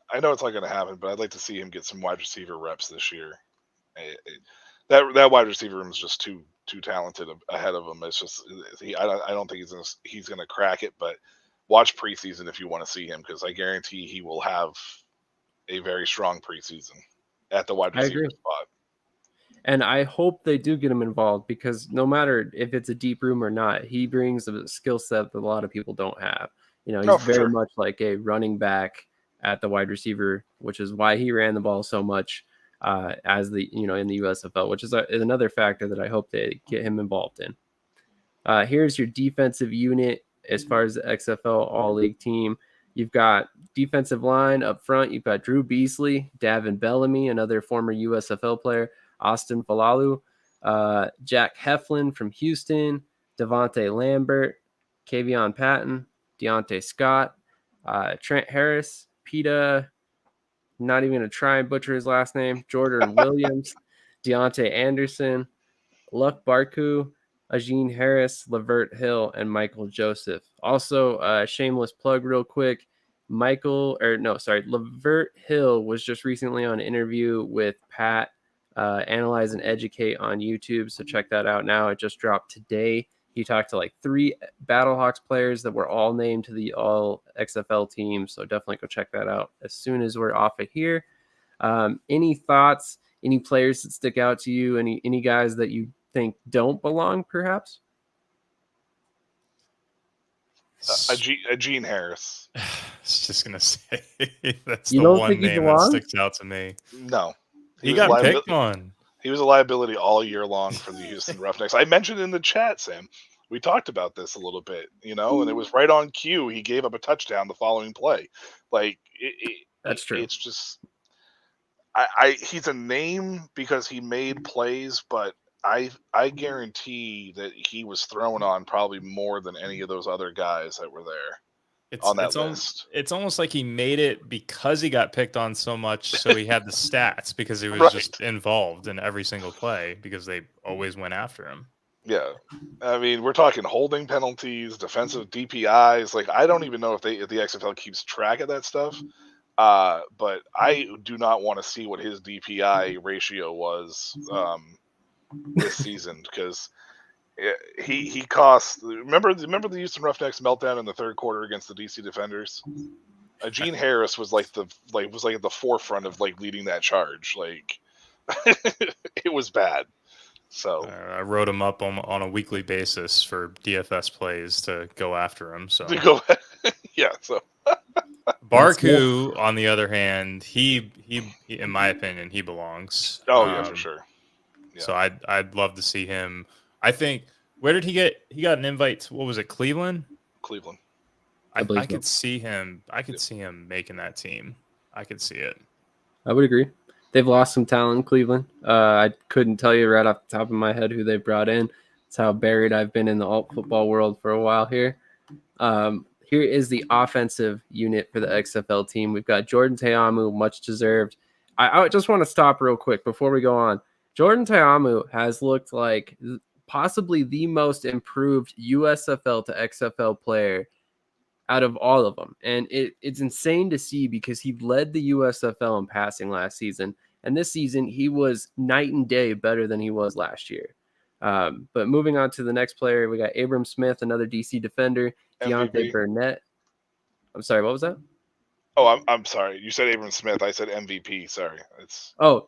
C: happen, but I'd like to see him get some wide receiver reps this year. That wide receiver room is just too talented ahead of him. It's just I don't think he's gonna crack it, but watch preseason if you want to see him, because I guarantee he will have a very strong preseason at the wide receiver spot. And
A: I hope they do get him involved, because no matter if it's a deep room or not, he brings a skill set that a lot of people don't have. He's very much like a running back at the wide receiver, which is why he ran the ball so much as the in the USFL, which is another factor that I hope they get him involved in. Here's your defensive unit as far as the XFL All-League team. You've got defensive line up front. You've got Drew Beasley, Davin Bellamy, another former USFL player, Austin Falalu, Jack Heflin from Houston, Devontae Lambert, Kavion Patton, Deontay Scott, Trent Harris, Peta, not even going to try and butcher his last name, Jordan Williams, Deontay Anderson, Luck Barku, Ajeen Harris, Lavert Hill, and Michael Joseph. Also, shameless plug real quick. Lavert Hill was just recently on an interview with Pat, Analyze and Educate on YouTube. So check that out now. It just dropped today. He talked to like 3 Battlehawks players that were all named to the all XFL team. So definitely go check that out as soon as we're off of here. Any thoughts, any players that stick out to you, any guys that you think don't belong perhaps?
C: Ajeen Harris.
B: I was just gonna say that's
A: You
B: the
A: don't
B: one
A: think he
B: name that
A: belongs?
B: sticks out to me.
C: No.
B: He
C: was a
B: got picked on.
C: He was a liability all year long for the Houston Roughnecks. I mentioned in the chat, Sam, we talked about this a little bit, and it was right on cue. He gave up a touchdown the following play.
A: That's true.
C: It's just, he's a name because he made plays, but I guarantee that he was thrown on probably more than any of those other guys that were there.
B: It's almost like he made it because he got picked on so much, so he had the stats because he was just involved in every single play because they always went after him.
C: Yeah, I mean, we're talking holding penalties, defensive DPIs. Like, I don't even know if the XFL keeps track of that stuff. But I do not want to see what his DPI ratio was this season because he cost. Remember the Houston Roughnecks meltdown in the third quarter against the DC Defenders? Ajeen Harris was at the forefront of leading that charge. Like, it was bad. So
B: I wrote him up on a weekly basis for DFS plays to go after him. So
C: yeah. So
B: Barku, on the other hand, he in my opinion, he belongs.
C: Oh yeah, for sure.
B: Yeah. So I'd love to see him. I think where did he get? He got an invite to, what was it, Cleveland?
C: Cleveland.
B: I could see him. I could see him making that team. I could see it.
A: I would agree. They've lost some talent in Cleveland. I couldn't tell you right off the top of my head who they brought in. That's how buried I've been in the alt football world for a while here. Here is the offensive unit for the XFL team. We've got Jordan Teamu, much deserved. I just want to stop real quick before we go on. Jordan Teamu has looked like possibly the most improved USFL to XFL player out of all of them. And it's insane to see because he led the USFL in passing last season. And this season, he was night and day better than he was last year. But moving on to the next player, we got Abram Smith, another DC defender, Deontay Burnett. I'm sorry, what was that?
C: Oh, I'm sorry. You said Abram Smith. I said MVP. Sorry.
A: No.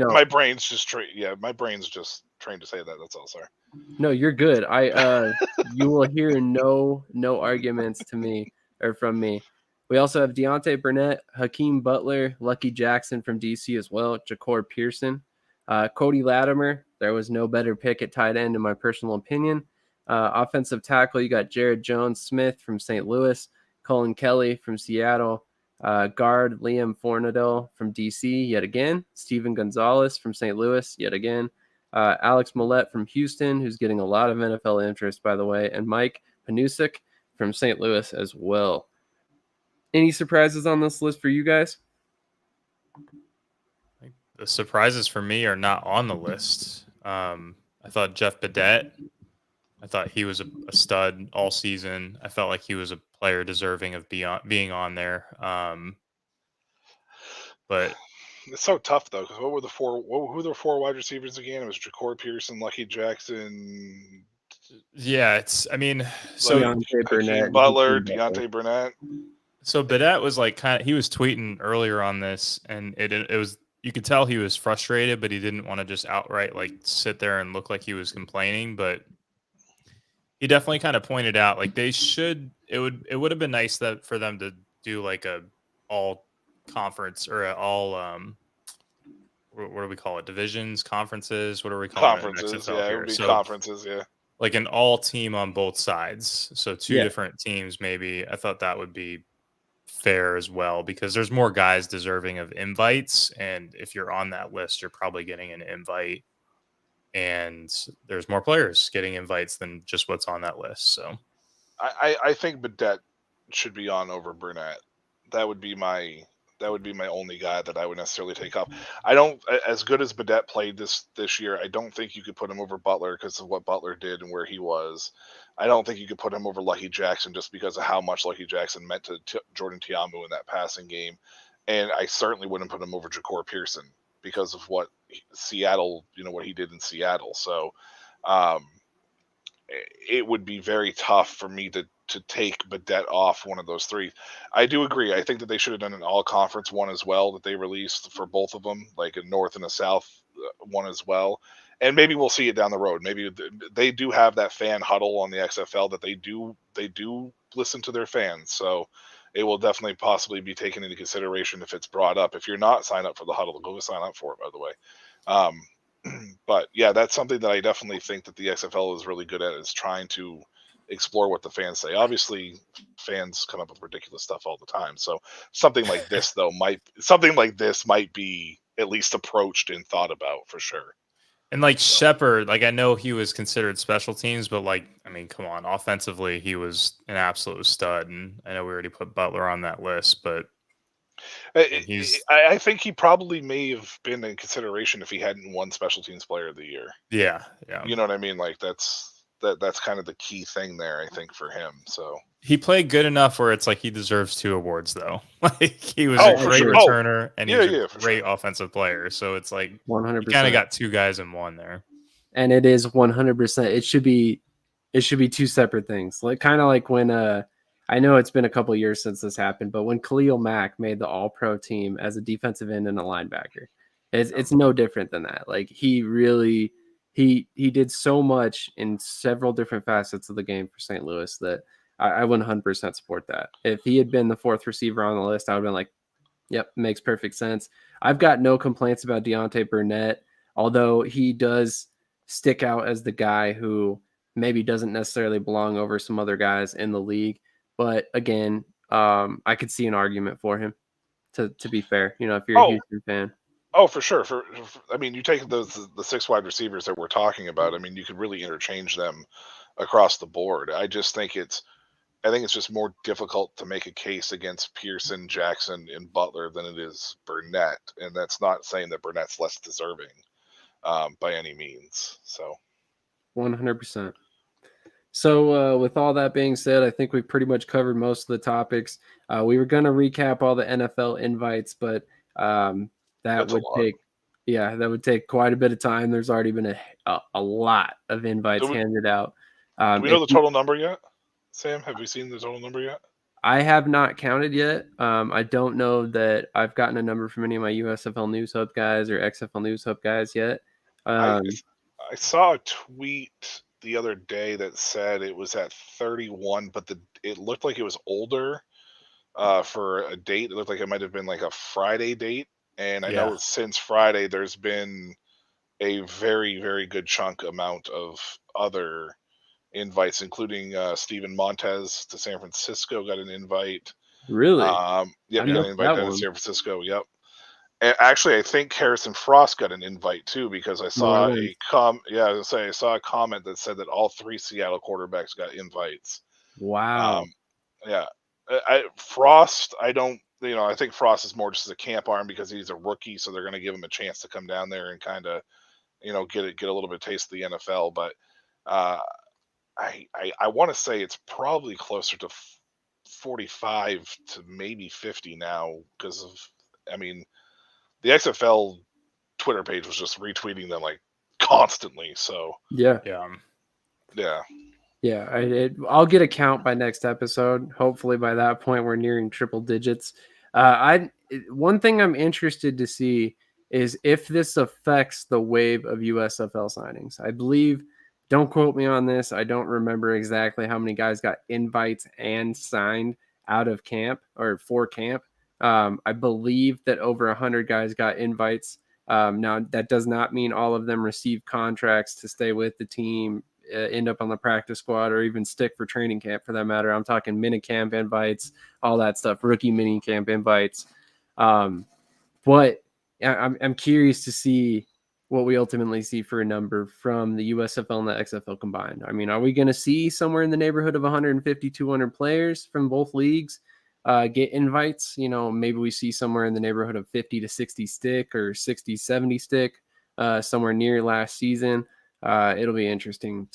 C: My brain's just my brain's just trained to say that. That's all. Sorry.
A: No, you're good. You will hear no arguments to me or from me. We also have Deontay Burnett, Hakeem Butler, Lucky Jackson from DC as well, Ja'Cour Pearson, Cody Latimer. There was no better pick at tight end in my personal opinion. Offensive tackle, you got Jared Jones-Smith from St. Louis, Colin Kelly from Seattle, guard Liam Fornadell from DC yet again, Steven Gonzalez from St. Louis yet again, Alex Millette from Houston, who's getting a lot of NFL interest, by the way, and Mike Panusik from St. Louis as well. Any surprises on this list for you guys?
B: The surprises for me are not on the list. I thought Jeff Badette, I thought he was a stud all season. I felt like he was a player deserving of being on there. But
C: it's so tough though, because who were the four wide receivers again? It was Ja'Cour Pearson, Lucky Jackson.
B: Yeah,
C: Hakeem Butler, Deontay Burnett.
B: So Badette was he was tweeting earlier on this, and it was, you could tell he was frustrated, but he didn't want to just outright sit there and look like he was complaining. But he definitely kind of pointed out it would have been nice for them to do a all conference or all what do we call it, divisions, conferences, what are we calling
C: conferences?
B: It
C: Yeah, it would be conferences. Yeah,
B: like an all team on both sides, so two different teams maybe. I thought that would be fair as well, because there's more guys deserving of invites, and if you're on that list, you're probably getting an invite, and there's more players getting invites than just what's on that list. So
C: I think Badette should be on over Burnett. That would be my That would be my only guy that I would necessarily take off. I don't, as good as Badette played this year, I don't think you could put him over Butler because of what Butler did and where he was. I don't think you could put him over Lucky Jackson just because of how much Lucky Jackson meant to Jordan Tiamu in that passing game. And I certainly wouldn't put him over Ja'Cour Pearson because of what Seattle, what he did in Seattle. So it would be very tough for me to take Badette off one of those three. I do agree. I think that they should have done an all-conference one as well that they released for both of them, like a North and a South one as well. And maybe we'll see it down the road. Maybe they do have that fan huddle on the XFL that they do listen to their fans. So it will definitely possibly be taken into consideration if it's brought up. If you're not signed up for the huddle, go sign up for it, by the way. But yeah, that's something that I definitely think that the XFL is really good at, is trying to explore what the fans say. Obviously, fans come up with ridiculous stuff all the time. So something like this, though, might be at least approached and thought about for sure.
B: And like Shepard, like I know he was considered special teams, but like, I mean, come on, offensively, he was an absolute stud. And I know we already put Butler on that list, but
C: I think he probably may have been in consideration if he hadn't won Special Teams Player of the Year.
B: Yeah.
C: You know what I mean? Like that's kind of the key thing there, I think, for him. So
B: he played good enough where it's like he deserves 2 awards, though. Like he was a great returner and he was a great offensive player. So it's like
A: 100%.
B: You kind of got 2 guys in one there.
A: And it is 100%. It should be 2 separate things. Like kind of like when I know it's been a couple years since this happened, but when Khalil Mack made the All-Pro team as a defensive end and a linebacker, it's no different than that. Like he really he did so much in several different facets of the game for St. Louis that I would 100% support that. If he had been the 4th receiver on the list, I would have been like, yep, makes perfect sense. I've got no complaints about Deontay Burnett, although he does stick out as the guy who maybe doesn't necessarily belong over some other guys in the league. But again, I could see an argument for him. To be fair, if you're a Houston fan.
C: Oh, for sure. I mean, you take the 6 wide receivers that we're talking about. I mean, you could really interchange them across the board. I think it's just more difficult to make a case against Pearson, Jackson, and Butler than it is Burnett, and that's not saying that Burnett's less deserving by any means. So,
A: 100%. So with all that being said, I think we've pretty much covered most of the topics. We were going to recap all the NFL invites, but that would take quite a bit of time. There's already been a lot of invites handed out.
C: Do we know the total number yet? Sam, have we seen the total number yet?
A: I have not counted yet. I don't know that I've gotten a number from any of my USFL News Hub guys or XFL News Hub guys yet.
C: I saw a tweet the other day that said it was at 31, but it looked like it was older for a date. It looked like it might have been like a Friday date. And I know since Friday, there's been a very, very good chunk amount of other invites, including Steven Montez to San Francisco got an invite.
A: Really?
C: Got an invite to San Francisco. Yep. And actually, I think Harrison Frost got an invite too, because I saw I saw a comment that said that all 3 Seattle quarterbacks got invites.
A: Wow.
C: Frost, I think Frost is more just as a camp arm because he's a rookie, so they're going to give him a chance to come down there and kind of, get a little bit of taste of the NFL. But I want to say it's probably closer to 45 to maybe 50 now because of, the XFL Twitter page was just retweeting them like constantly. So
A: yeah. I'll get a count by next episode. Hopefully by that point we're nearing triple digits. One thing I'm interested to see is if this affects the wave of USFL signings. I believe, don't quote me on this, I don't remember exactly how many guys got invites and signed out of camp or for camp. I believe that over 100 guys got invites. Now, that does not mean all of them receive contracts to stay with the team, end up on the practice squad, or even stick for training camp for that matter. I'm talking minicamp invites, all that stuff, rookie minicamp invites. But I'm curious to see what we ultimately see for a number from the USFL and the XFL combined. I mean, are we going to see somewhere in the neighborhood of 150, 200 players from both leagues? get invites. Maybe we see somewhere in the neighborhood of 50 to 60 stick or 60, 70 stick, somewhere near last season. It'll be interesting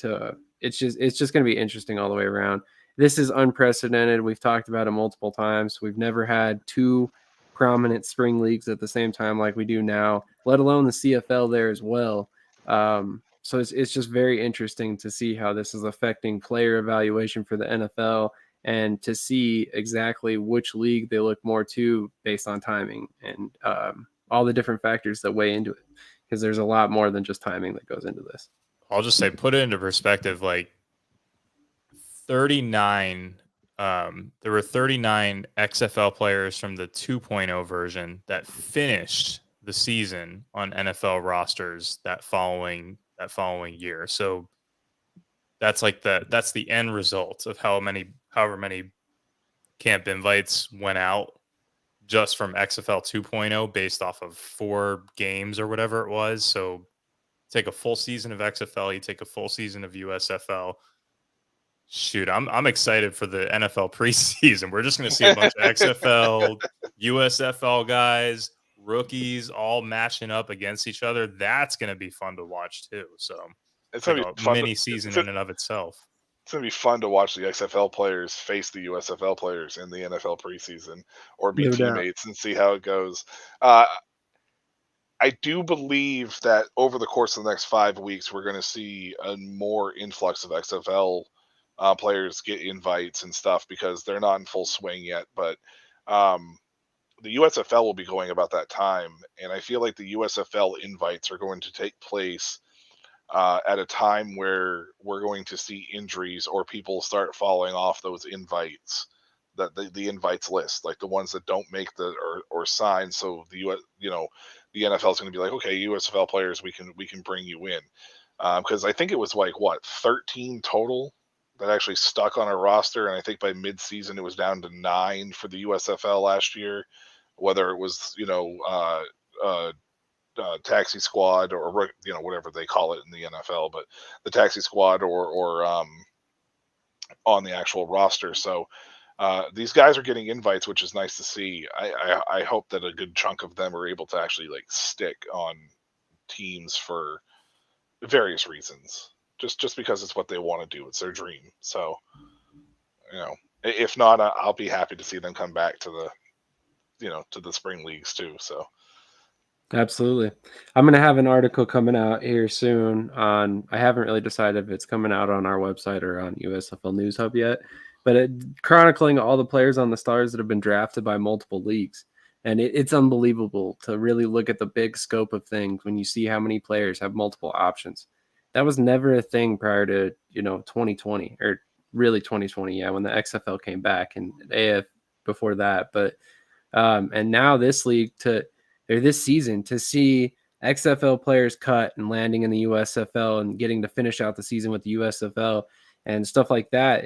A: it's just going to be interesting all the way around. This is unprecedented. We've talked about it multiple times. We've never had two prominent spring leagues at the same time like we do now, let alone the CFL there as well. So it's just very interesting to see how this is affecting player evaluation for the NFL and to see exactly which league they look more to based on timing and all the different factors that weigh into it, because there's a lot more than just timing that goes into this.
B: I'll just say, put it into perspective, like 39, there were 39 XFL players from the 2.0 version that finished the season on NFL rosters that following year. So that's the end result of however many camp invites went out just from XFL 2.0 based off of 4 games or whatever it was. So take a full season of XFL, you take a full season of USFL. Shoot, I'm excited for the NFL preseason. We're just going to see a bunch of XFL, USFL guys, rookies all matching up against each other. That's going to be fun to watch too. So
C: it's like
B: a mini season in and of itself.
C: It's going to be fun to watch the XFL players face the USFL players in the NFL preseason or be teammates and see how it goes. I do believe that over the course of the next 5 weeks, we're going to see a more influx of XFL players get invites and stuff because they're not in full swing yet. But the USFL will be going about that time. And I feel like the USFL invites are going to take place at a time where we're going to see injuries or people start falling off those invites, that the invites list, like the ones that don't make or sign. So the NFL is going to be like, okay, USFL players, we can bring you in, because I think it was like 13 total that actually stuck on a roster, and I think by mid-season it was down to 9 for the USFL last year, whether it was taxi squad or whatever they call it in the NFL, but the taxi squad or on the actual roster. So these guys are getting invites, which is nice to see. I hope that a good chunk of them are able to actually stick on teams for various reasons, just because it's what they want to do. It's their dream. So, if not, I'll be happy to see them come back to the spring leagues too. So.
A: Absolutely. I'm going to have an article coming out here soon I haven't really decided if it's coming out on our website or on USFL News Hub yet, but chronicling all the players on the Stars that have been drafted by multiple leagues. And it's unbelievable to really look at the big scope of things when you see how many players have multiple options. That was never a thing prior to, 2020 or really 2020. Yeah. When the XFL came back and AF before that. But, and now this league this season to see XFL players cut and landing in the USFL and getting to finish out the season with the USFL and stuff like that.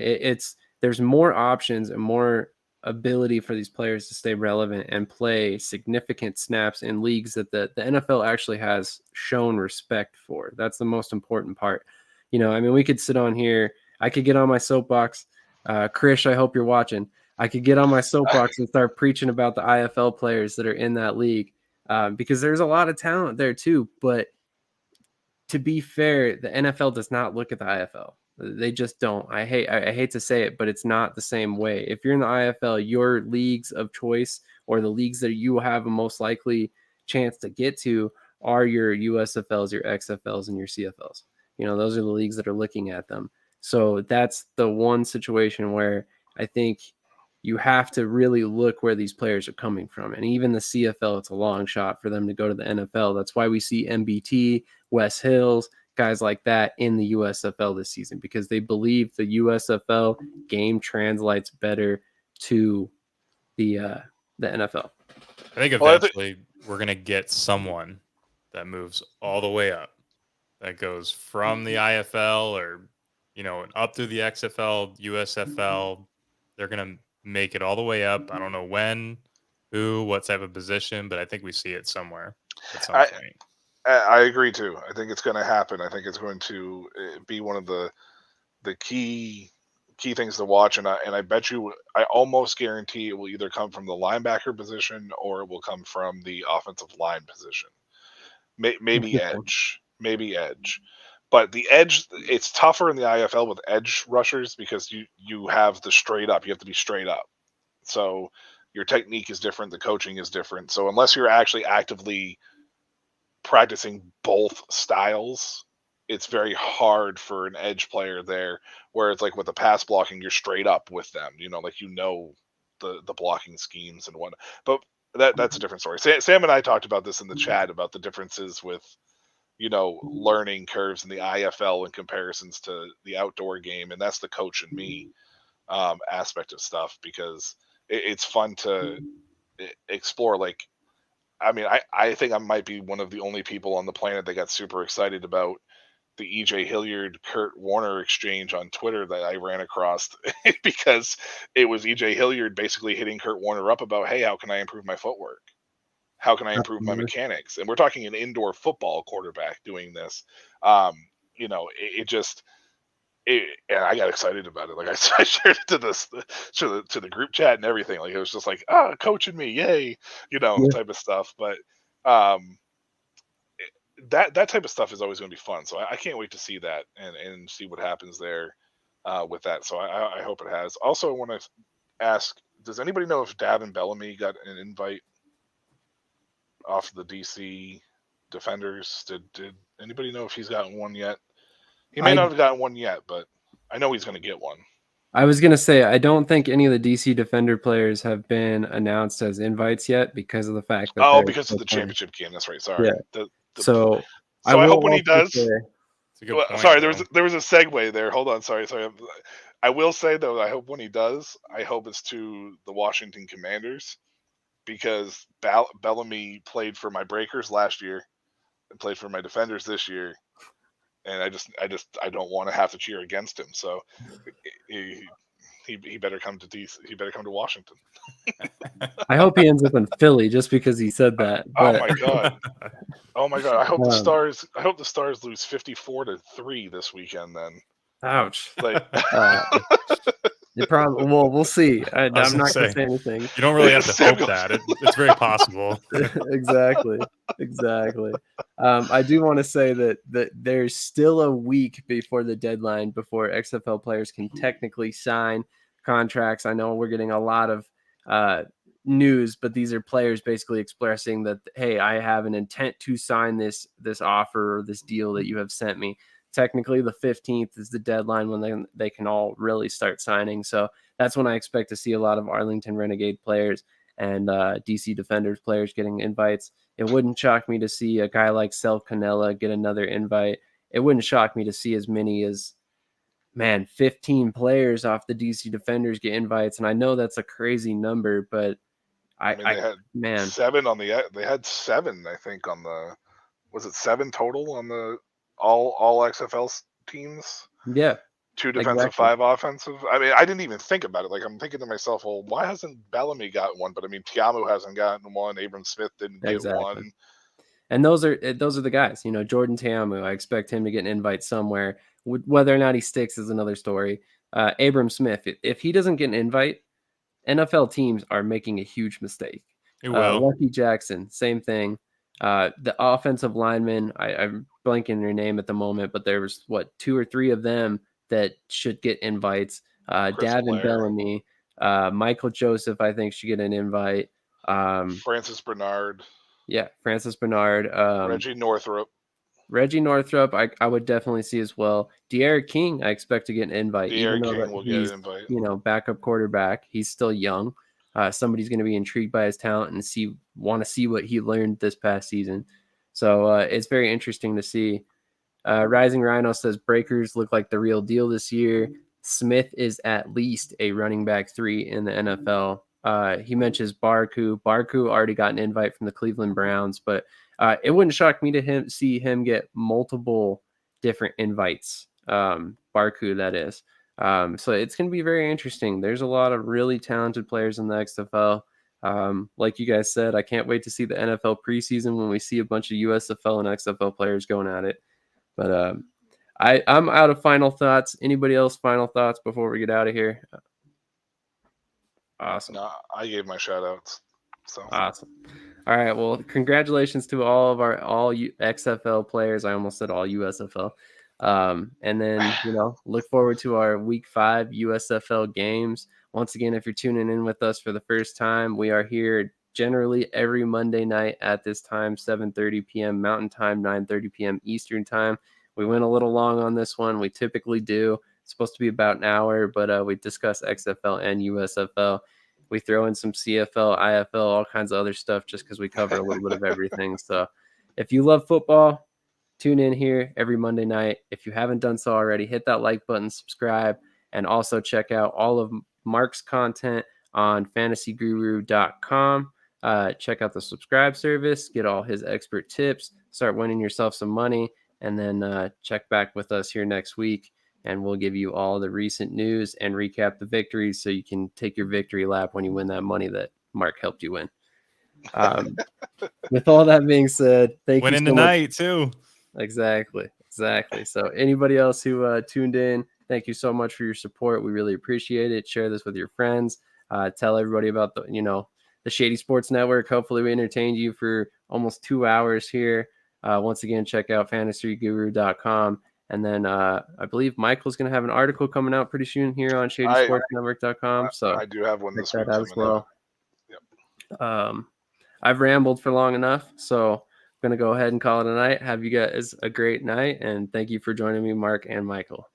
A: There's more options and more ability for these players to stay relevant and play significant snaps in leagues that the NFL actually has shown respect for. That's the most important part. We could sit on here. I could get on my soapbox. Krish, I hope you're watching. I could get on my soapbox and start preaching about the IFL players that are in that league. Because there's a lot of talent there too. But to be fair, the NFL does not look at the IFL. They just don't. I hate to say it, but it's not the same way. If you're in the IFL, your leagues of choice or the leagues that you have a most likely chance to get to are your USFLs, your XFLs, and your CFLs. Those are the leagues that are looking at them. So that's the one situation where I think you have to really look where these players are coming from. And even the CFL, it's a long shot for them to go to the NFL. That's why we see MBT, West Hills, guys like that in the USFL this season, because they believe the USFL game translates better to the NFL.
B: I think eventually we're going to get someone that moves all the way up, that goes from the IFL or, up through the XFL, USFL. They're going to make it all the way up. I don't know when, who, what type of position, but I think we see it somewhere at some point.
C: I agree too. I think it's going to happen. I think it's going to be one of the key key things to watch, and I bet you, I almost guarantee it will either come from the linebacker position or it will come from the offensive line position. Maybe edge. But the edge, it's tougher in the IFL with edge rushers because you have the straight up. You have to be straight up. So your technique is different. The coaching is different. So unless you're actually actively practicing both styles, it's very hard for an edge player there, where it's like with the pass blocking, you're straight up with them, like the blocking schemes and whatnot. But that's a different story. Sam and I talked about this in the chat about the differences with learning curves in the IFL in comparisons to the outdoor game, and that's the coach and me aspect of stuff, because it's fun to explore. Like, I mean, I think I might be one of the only people on the planet that got super excited about the EJ Hilliard Kurt Warner exchange on Twitter that I ran across because it was EJ Hilliard basically hitting Kurt Warner up about, hey, how can I improve my footwork? How can I improve my mechanics? And we're talking an indoor football quarterback doing this. And I got excited about it. Like, I shared it to the group chat and everything. Like, it was just like, coaching me, yay, type of stuff. But that type of stuff is always going to be fun. So I can't wait to see that and see what happens there with that. So I hope it has. Also, I want to ask, does anybody know if Davin Bellamy got an invite off the DC Defenders? Did anybody know if he's gotten one yet? He may not have gotten one yet, but I know he's going to get one.
A: I was going to say, I don't think any of the DC Defender players have been announced as invites yet because of the fact that
C: because of the championship game. That's right. Sorry.
A: Yeah. So
C: I hope when he does.
B: Point,
C: sorry, there was a segue there. Hold on. Sorry. I will say, though, I hope when he does, I hope it's to the Washington Commanders, because Bellamy played for my Breakers last year and played for my Defenders this year. And I don't want to have to cheer against him. So he better come to DC. He better come to Washington.
A: I hope he ends up in Philly just because he said that.
C: But... Oh my god! I hope the Stars. I hope the Stars lose 54-3 this weekend. Then.
A: Ouch.
C: Like...
A: You probably. Well, we'll see. I'm not going to say anything.
B: You don't really have to hope that. It's very possible.
A: Exactly. I do want to say that there's still a week before the deadline before XFL players can technically sign contracts. I know we're getting a lot of news, but these are players basically expressing that, hey, I have an intent to sign this offer or this deal that you have sent me. Technically, the 15th is the deadline when they can all really start signing. So that's when I expect to see a lot of Arlington Renegade players and DC Defenders players getting invites. It wouldn't shock me to see a guy like Self Canella get another invite. It wouldn't shock me to see as many as, 15 players off the DC Defenders get invites. And I know that's a crazy number, but
C: they had 7 on the. They had 7, I think, on the. Was it 7 total on the all XFL teams?
A: Yeah.
C: 2 defensive, exactly. 5 offensive. I mean, I didn't even think about it. Like, I'm thinking to myself, well, why hasn't Bellamy gotten one? But I mean, Tiamu hasn't gotten one. Abram Smith didn't get one.
A: And those are the guys. Jordan Tiamu, I expect him to get an invite somewhere. Whether or not he sticks is another story. Abram Smith, if he doesn't get an invite, NFL teams are making a huge mistake.
B: It will.
A: Lucky Jackson, same thing. The offensive linemen, I'm blanking their name at the moment, but there was 2 or 3 of them that should get invites. Davin Bellamy, Michael Joseph, I think should get an invite.
C: Francis Bernard.
A: Yeah, Francis Bernard.
C: Reggie Northrup,
A: I would definitely see as well. De'Aaron King, I expect to get an invite.
C: De'Aaron King will get an invite.
A: Backup quarterback. He's still young. Somebody's going to be intrigued by his talent and want to see what he learned this past season. So it's very interesting to see. Rising Rhino says Breakers look like the real deal this year. Smith is at least a running back 3 in the NFL. He mentions Barku. Barku already got an invite from the Cleveland Browns, but it wouldn't shock me to see him get multiple different invites. Barku, that is. So it's going to be very interesting. There's a lot of really talented players in the XFL. Like you guys said, I can't wait to see the NFL preseason when we see a bunch of USFL and XFL players going at it. But I'm out of final thoughts. Anybody else final thoughts before we get out of here? Awesome.
C: No, I gave my shout outs. So
A: Awesome. All right. Well, congratulations to all of our XFL players. I almost said all USFL. And then, look forward to our week 5 USFL games. Once again, if you're tuning in with us for the first time, we are here generally every Monday night at this time, 7:30 p.m. Mountain Time, 9:30 p.m. Eastern Time. We went a little long on this one. We typically do. It's supposed to be about an hour, but we discuss XFL and USFL. We throw in some CFL, IFL, all kinds of other stuff just because we cover a little bit of everything. So if you love football, tune in here every Monday night. If you haven't done so already, hit that like button, subscribe, and also check out all of Mark's content on fantasyguru.com. Check out the subscribe service, get all his expert tips, start winning yourself some money, and then check back with us here next week. And we'll give you all the recent news and recap the victories so you can take your victory lap when you win that money that Mark helped you win. With all that being said, thank you so much.
B: Winning tonight, too.
A: Exactly. So anybody else who tuned in, thank you so much for your support. We really appreciate it. Share this with your friends. Tell everybody about the Shady Sports Network. Hopefully we entertained you for almost 2 hours here. Once again, check out fantasyguru.com. And then I believe Michael's going to have an article coming out pretty soon here on shadysportsnetwork.com. So
C: I do have one this week
A: as well.
C: Yep.
A: I've rambled for long enough, so I'm going to go ahead and call it a night. Have you guys a great night, and thank you for joining me, Mark and Michael.